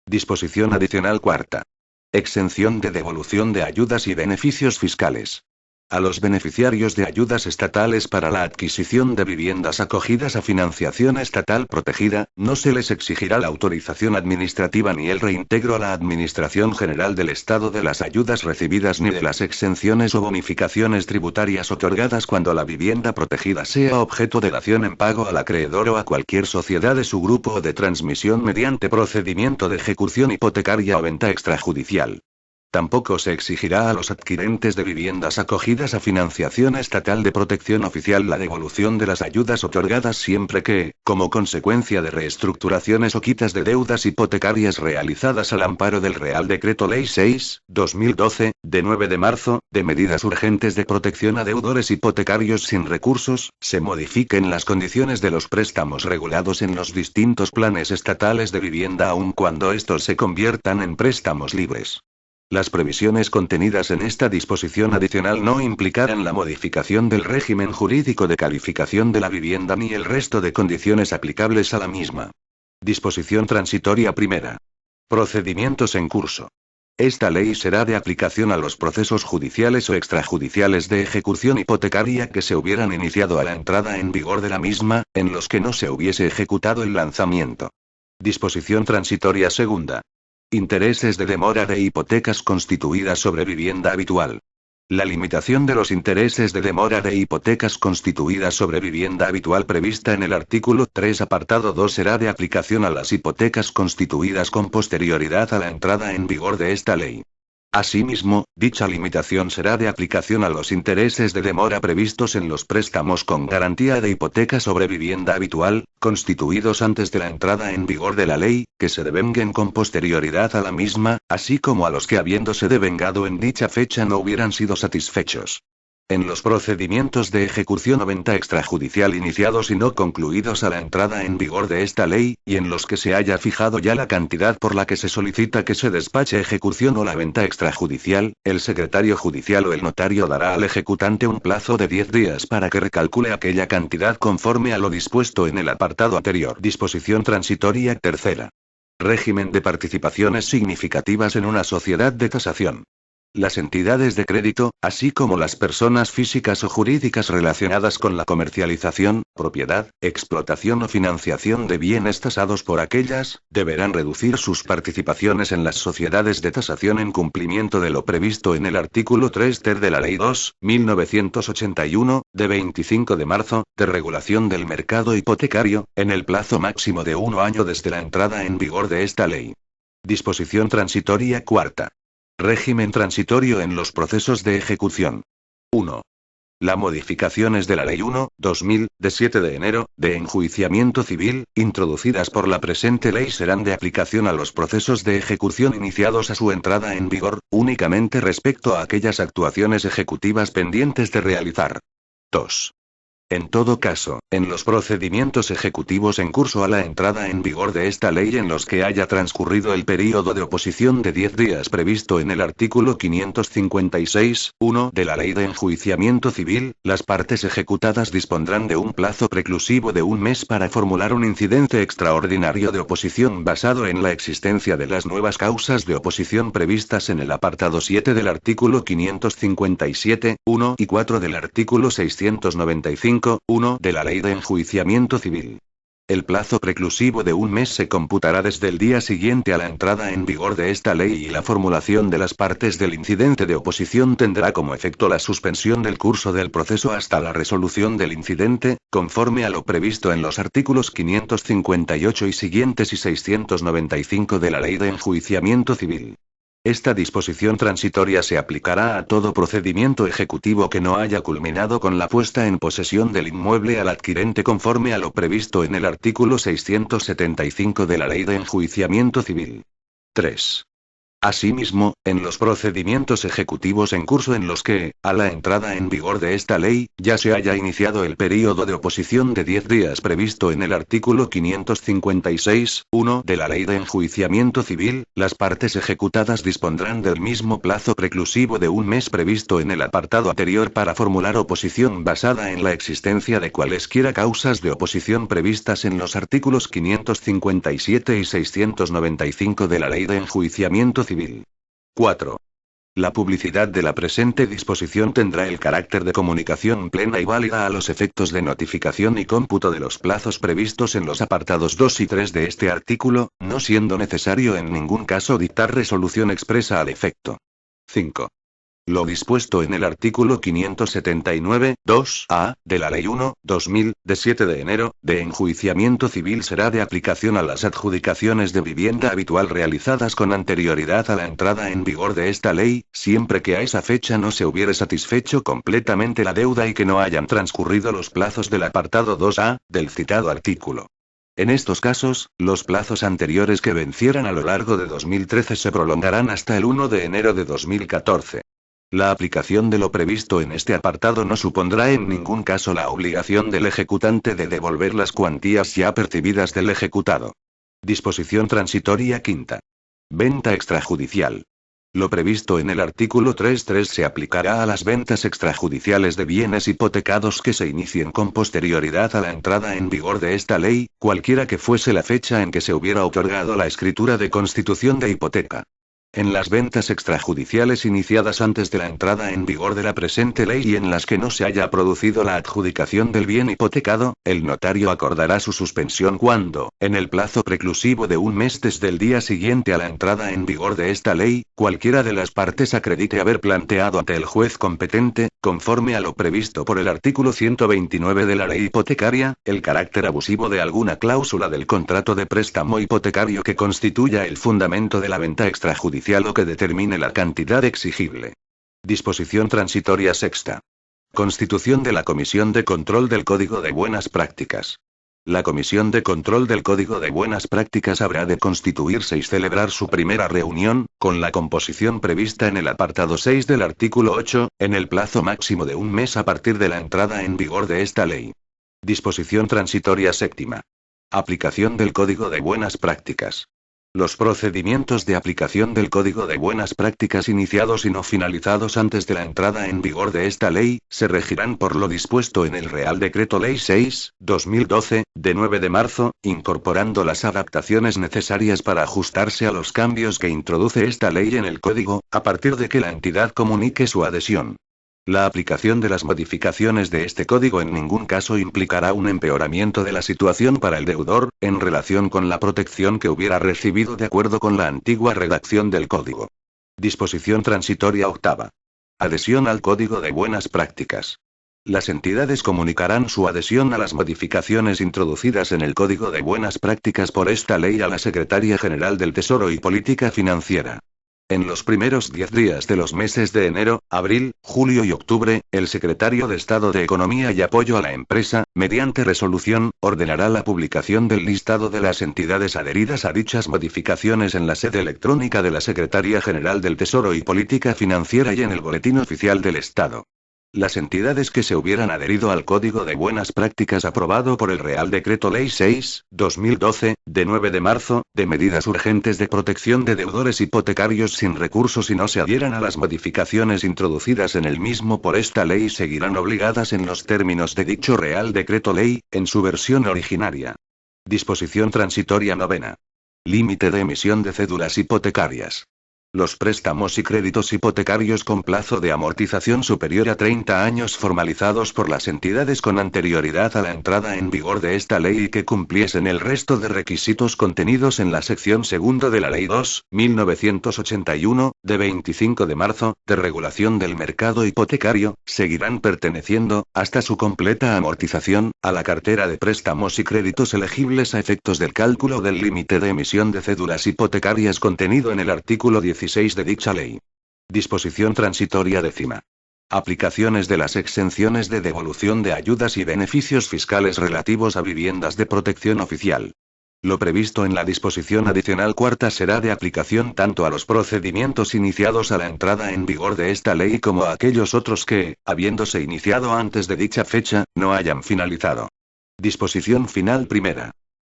Disposición adicional cuarta. Exención de devolución de ayudas y beneficios fiscales. A los beneficiarios de ayudas estatales para la adquisición de viviendas acogidas a financiación estatal protegida, no se les exigirá la autorización administrativa ni el reintegro a la Administración General del Estado de las ayudas recibidas ni de las exenciones o bonificaciones tributarias otorgadas cuando la vivienda protegida sea objeto de dación en pago al acreedor o a cualquier sociedad de su grupo o de transmisión mediante procedimiento de ejecución hipotecaria o venta extrajudicial. Tampoco se exigirá a los adquirentes de viviendas acogidas a financiación estatal de protección oficial la devolución de las ayudas otorgadas siempre que, como consecuencia de reestructuraciones o quitas de deudas hipotecarias realizadas al amparo del Real Decreto Ley 6/2012, de 9 de marzo, de medidas urgentes de protección a deudores hipotecarios sin recursos, se modifiquen las condiciones de los préstamos regulados en los distintos planes estatales de vivienda aun cuando estos se conviertan en préstamos libres. Las previsiones contenidas en esta disposición adicional no implicarán la modificación del régimen jurídico de calificación de la vivienda ni el resto de condiciones aplicables a la misma. Disposición transitoria primera. Procedimientos en curso. Esta ley será de aplicación a los procesos judiciales o extrajudiciales de ejecución hipotecaria que se hubieran iniciado a la entrada en vigor de la misma, en los que no se hubiese ejecutado el lanzamiento. Disposición transitoria segunda. Intereses de demora de hipotecas constituidas sobre vivienda habitual. La limitación de los intereses de demora de hipotecas constituidas sobre vivienda habitual prevista en el artículo 3 apartado 2 será de aplicación a las hipotecas constituidas con posterioridad a la entrada en vigor de esta ley. Asimismo, dicha limitación será de aplicación a los intereses de demora previstos en los préstamos con garantía de hipoteca sobre vivienda habitual, constituidos antes de la entrada en vigor de la ley, que se devenguen con posterioridad a la misma, así como a los que habiéndose devengado en dicha fecha no hubieran sido satisfechos. En los procedimientos de ejecución o venta extrajudicial iniciados y no concluidos a la entrada en vigor de esta ley, y en los que se haya fijado ya la cantidad por la que se solicita que se despache ejecución o la venta extrajudicial, el secretario judicial o el notario dará al ejecutante un plazo de 10 días para que recalcule aquella cantidad conforme a lo dispuesto en el apartado anterior. Disposición transitoria tercera. Régimen de participaciones significativas en una sociedad de tasación. Las entidades de crédito, así como las personas físicas o jurídicas relacionadas con la comercialización, propiedad, explotación o financiación de bienes tasados por aquellas, deberán reducir sus participaciones en las sociedades de tasación en cumplimiento de lo previsto en el artículo 3 ter de la Ley 2.1981, de 25 de marzo, de regulación del mercado hipotecario, en el plazo máximo de 1 año desde la entrada en vigor de esta ley. Disposición transitoria cuarta. Régimen transitorio en los procesos de ejecución. 1. Las modificaciones de la Ley 1/2000, de 7 de enero, de enjuiciamiento civil, introducidas por la presente ley serán de aplicación a los procesos de ejecución iniciados a su entrada en vigor, únicamente respecto a aquellas actuaciones ejecutivas pendientes de realizar. 2. En todo caso, en los procedimientos ejecutivos en curso a la entrada en vigor de esta ley en los que haya transcurrido el período de oposición de 10 días previsto en el artículo 556(1) de la Ley de Enjuiciamiento Civil, las partes ejecutadas dispondrán de un plazo preclusivo de 1 mes para formular un incidente extraordinario de oposición basado en la existencia de las nuevas causas de oposición previstas en el apartado 7 del artículo 557(1) y 4 del artículo 695. 1 de la Ley de Enjuiciamiento Civil. El plazo preclusivo de 1 mes se computará desde el día siguiente a la entrada en vigor de esta ley y la formulación de las partes del incidente de oposición tendrá como efecto la suspensión del curso del proceso hasta la resolución del incidente, conforme a lo previsto en los artículos 558 y siguientes y 695 de la Ley de Enjuiciamiento Civil. Esta disposición transitoria se aplicará a todo procedimiento ejecutivo que no haya culminado con la puesta en posesión del inmueble al adquirente conforme a lo previsto en el artículo 675 de la Ley de Enjuiciamiento Civil. 3. Asimismo, en los procedimientos ejecutivos en curso en los que, a la entrada en vigor de esta ley, ya se haya iniciado el período de oposición de 10 días previsto en el artículo 556(1) de la Ley de Enjuiciamiento Civil, las partes ejecutadas dispondrán del mismo plazo preclusivo de 1 mes previsto en el apartado anterior para formular oposición basada en la existencia de cualesquiera causas de oposición previstas en los artículos 557 y 695 de la Ley de Enjuiciamiento Civil. 4. La publicidad de la presente disposición tendrá el carácter de comunicación plena y válida a los efectos de notificación y cómputo de los plazos previstos en los apartados 2 y 3 de este artículo, no siendo necesario en ningún caso dictar resolución expresa al efecto. 5. Lo dispuesto en el artículo 579(2)(a) de la Ley 1/2000, de 7 de enero, de enjuiciamiento civil será de aplicación a las adjudicaciones de vivienda habitual realizadas con anterioridad a la entrada en vigor de esta ley, siempre que a esa fecha no se hubiere satisfecho completamente la deuda y que no hayan transcurrido los plazos del apartado 2(a) del citado artículo. En estos casos, los plazos anteriores que vencieran a lo largo de 2013 se prolongarán hasta el 1 de enero de 2014. La aplicación de lo previsto en este apartado no supondrá en ningún caso la obligación del ejecutante de devolver las cuantías ya percibidas del ejecutado. Disposición transitoria quinta. Venta extrajudicial. Lo previsto en el artículo 3.3 se aplicará a las ventas extrajudiciales de bienes hipotecados que se inicien con posterioridad a la entrada en vigor de esta ley, cualquiera que fuese la fecha en que se hubiera otorgado la escritura de constitución de hipoteca. En las ventas extrajudiciales iniciadas antes de la entrada en vigor de la presente ley y en las que no se haya producido la adjudicación del bien hipotecado, el notario acordará su suspensión cuando, en el plazo preclusivo de 1 mes desde el día siguiente a la entrada en vigor de esta ley, cualquiera de las partes acredite haber planteado ante el juez competente, conforme a lo previsto por el artículo 129 de la ley hipotecaria, el carácter abusivo de alguna cláusula del contrato de préstamo hipotecario que constituya el fundamento de la venta extrajudicial o que determine la cantidad exigible. Disposición transitoria sexta. Constitución de la Comisión de Control del Código de Buenas Prácticas. La Comisión de Control del Código de Buenas Prácticas habrá de constituirse y celebrar su primera reunión, con la composición prevista en el apartado 6 del artículo 8, en el plazo máximo de un mes a partir de la entrada en vigor de esta ley. Disposición transitoria séptima. Aplicación del Código de Buenas Prácticas. Los procedimientos de aplicación del Código de Buenas Prácticas iniciados y no finalizados antes de la entrada en vigor de esta ley, se regirán por lo dispuesto en el Real Decreto Ley 6/2012, de 9 de marzo, incorporando las adaptaciones necesarias para ajustarse a los cambios que introduce esta ley en el Código, a partir de que la entidad comunique su adhesión. La aplicación de las modificaciones de este código en ningún caso implicará un empeoramiento de la situación para el deudor, en relación con la protección que hubiera recibido de acuerdo con la antigua redacción del código. Disposición transitoria octava. Adhesión al Código de Buenas Prácticas. Las entidades comunicarán su adhesión a las modificaciones introducidas en el Código de Buenas Prácticas por esta ley a la Secretaría General del Tesoro y Política Financiera. En los primeros 10 días de los meses de enero, abril, julio y octubre, el secretario de Estado de Economía y Apoyo a la Empresa, mediante resolución, ordenará la publicación del listado de las entidades adheridas a dichas modificaciones en la sede electrónica de la Secretaría General del Tesoro y Política Financiera y en el Boletín Oficial del Estado. Las entidades que se hubieran adherido al Código de Buenas Prácticas aprobado por el Real Decreto Ley 6/2012, de 9 de marzo, de medidas urgentes de protección de deudores hipotecarios sin recursos y no se adhieran a las modificaciones introducidas en el mismo por esta ley seguirán obligadas en los términos de dicho Real Decreto Ley, en su versión originaria. Disposición transitoria novena. Límite de emisión de cédulas hipotecarias. Los préstamos y créditos hipotecarios con plazo de amortización superior a 30 años formalizados por las entidades con anterioridad a la entrada en vigor de esta ley y que cumpliesen el resto de requisitos contenidos en la sección segunda de la Ley 2/1981, de 25 de marzo, de regulación del mercado hipotecario, seguirán perteneciendo, hasta su completa amortización, a la cartera de préstamos y créditos elegibles a efectos del cálculo del límite de emisión de cédulas hipotecarias contenido en el artículo 16 de dicha ley. Disposición transitoria décima. Aplicaciones de las exenciones de devolución de ayudas y beneficios fiscales relativos a viviendas de protección oficial. Lo previsto en la disposición adicional cuarta será de aplicación tanto a los procedimientos iniciados a la entrada en vigor de esta ley como a aquellos otros que, habiéndose iniciado antes de dicha fecha, no hayan finalizado. Disposición final primera.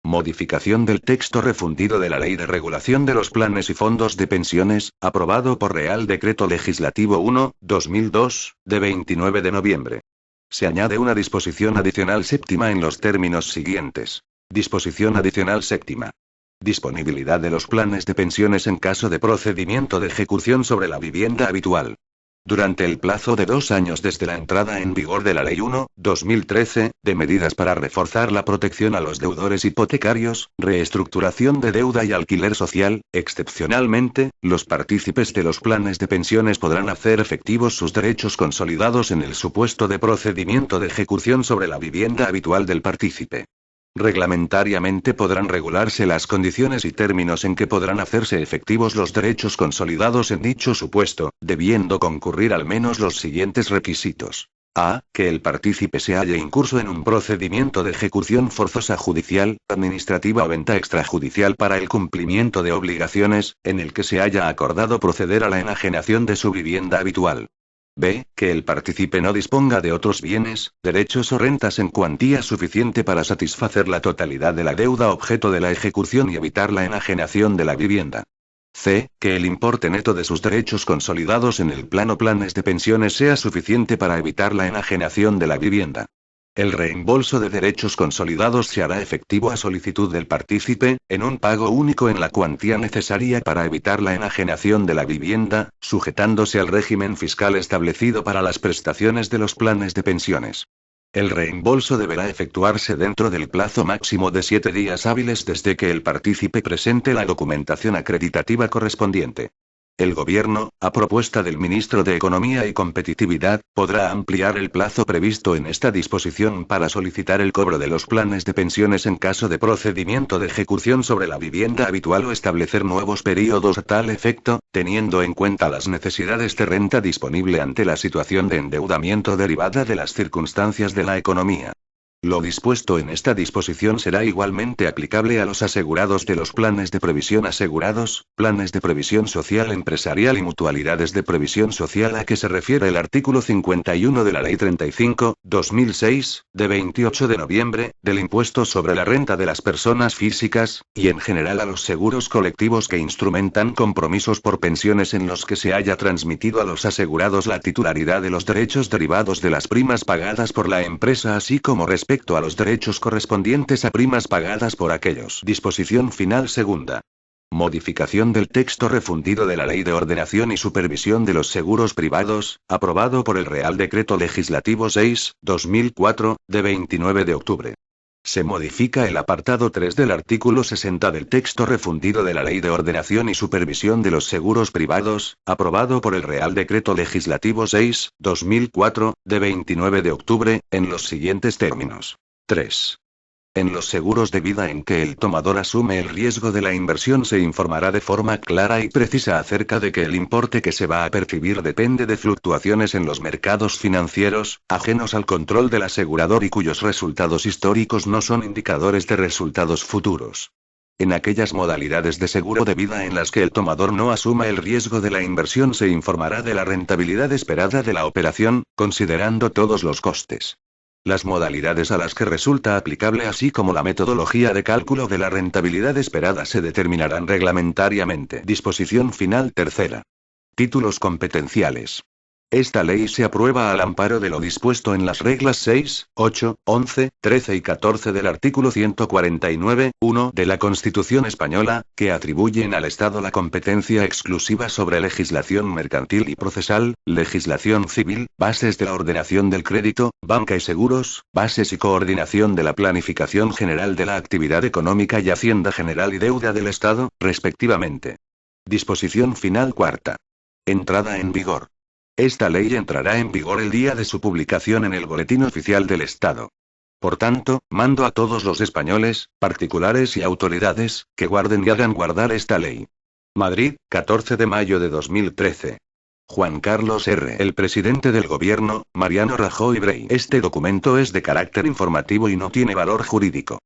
Modificación del texto refundido de la Ley de Regulación de los Planes y Fondos de Pensiones, aprobado por Real Decreto Legislativo 1/2002, de 29 de noviembre. Se añade una disposición adicional séptima en los términos siguientes. Disposición adicional séptima. Disponibilidad de los planes de pensiones en caso de procedimiento de ejecución sobre la vivienda habitual. Durante el plazo de 2 años desde la entrada en vigor de la Ley 1/2013, de medidas para reforzar la protección a los deudores hipotecarios, reestructuración de deuda y alquiler social, excepcionalmente, los partícipes de los planes de pensiones podrán hacer efectivos sus derechos consolidados en el supuesto de procedimiento de ejecución sobre la vivienda habitual del partícipe. Reglamentariamente podrán regularse las condiciones y términos en que podrán hacerse efectivos los derechos consolidados en dicho supuesto, debiendo concurrir al menos los siguientes requisitos. A. Que el partícipe se halle incurso en un procedimiento de ejecución forzosa judicial, administrativa o venta extrajudicial para el cumplimiento de obligaciones, en el que se haya acordado proceder a la enajenación de su vivienda habitual. B. Que el partícipe no disponga de otros bienes, derechos o rentas en cuantía suficiente para satisfacer la totalidad de la deuda objeto de la ejecución y evitar la enajenación de la vivienda. C. Que el importe neto de sus derechos consolidados en el plano planes de pensiones sea suficiente para evitar la enajenación de la vivienda. El reembolso de derechos consolidados se hará efectivo a solicitud del partícipe, en un pago único en la cuantía necesaria para evitar la enajenación de la vivienda, sujetándose al régimen fiscal establecido para las prestaciones de los planes de pensiones. El reembolso deberá efectuarse dentro del plazo máximo de 7 días hábiles desde que el partícipe presente la documentación acreditativa correspondiente. El Gobierno, a propuesta del Ministro de Economía y Competitividad, podrá ampliar el plazo previsto en esta disposición para solicitar el cobro de los planes de pensiones en caso de procedimiento de ejecución sobre la vivienda habitual o establecer nuevos periodos a tal efecto, teniendo en cuenta las necesidades de renta disponible ante la situación de endeudamiento derivada de las circunstancias de la economía. Lo dispuesto en esta disposición será igualmente aplicable a los asegurados de los planes de previsión asegurados, planes de previsión social empresarial y mutualidades de previsión social a que se refiere el artículo 51 de la Ley 35/2006, de 28 de noviembre, del impuesto sobre la renta de las personas físicas, y en general a los seguros colectivos que instrumentan compromisos por pensiones en los que se haya transmitido a los asegurados la titularidad de los derechos derivados de las primas pagadas por la empresa así como respecto a los derechos correspondientes a primas pagadas por aquellos. Disposición final segunda. Modificación del texto refundido de la Ley de Ordenación y Supervisión de los Seguros Privados, aprobado por el Real Decreto Legislativo 6/2004, de 29 de octubre. Se modifica el apartado 3 del artículo 60 del texto refundido de la Ley de Ordenación y Supervisión de los Seguros Privados, aprobado por el Real Decreto Legislativo 6/2004, de 29 de octubre, en los siguientes términos. 3. En los seguros de vida en que el tomador asume el riesgo de la inversión se informará de forma clara y precisa acerca de que el importe que se va a percibir depende de fluctuaciones en los mercados financieros, ajenos al control del asegurador y cuyos resultados históricos no son indicadores de resultados futuros. En aquellas modalidades de seguro de vida en las que el tomador no asuma el riesgo de la inversión se informará de la rentabilidad esperada de la operación, considerando todos los costes. Las modalidades a las que resulta aplicable así como la metodología de cálculo de la rentabilidad esperada se determinarán reglamentariamente. Disposición final tercera. Títulos competenciales. Esta ley se aprueba al amparo de lo dispuesto en las reglas 6, 8, 11, 13 y 14 del artículo 149(1) de la Constitución española, que atribuyen al Estado la competencia exclusiva sobre legislación mercantil y procesal, legislación civil, bases de la ordenación del crédito, banca y seguros, bases y coordinación de la planificación general de la actividad económica y hacienda general y deuda del Estado, respectivamente. Disposición final cuarta. Entrada en vigor. Esta ley entrará en vigor el día de su publicación en el Boletín Oficial del Estado. Por tanto, mando a todos los españoles, particulares y autoridades, que guarden y hagan guardar esta ley. Madrid, 14 de mayo de 2013. Juan Carlos R. El presidente del Gobierno, Mariano Rajoy Brey. Este documento es de carácter informativo y no tiene valor jurídico.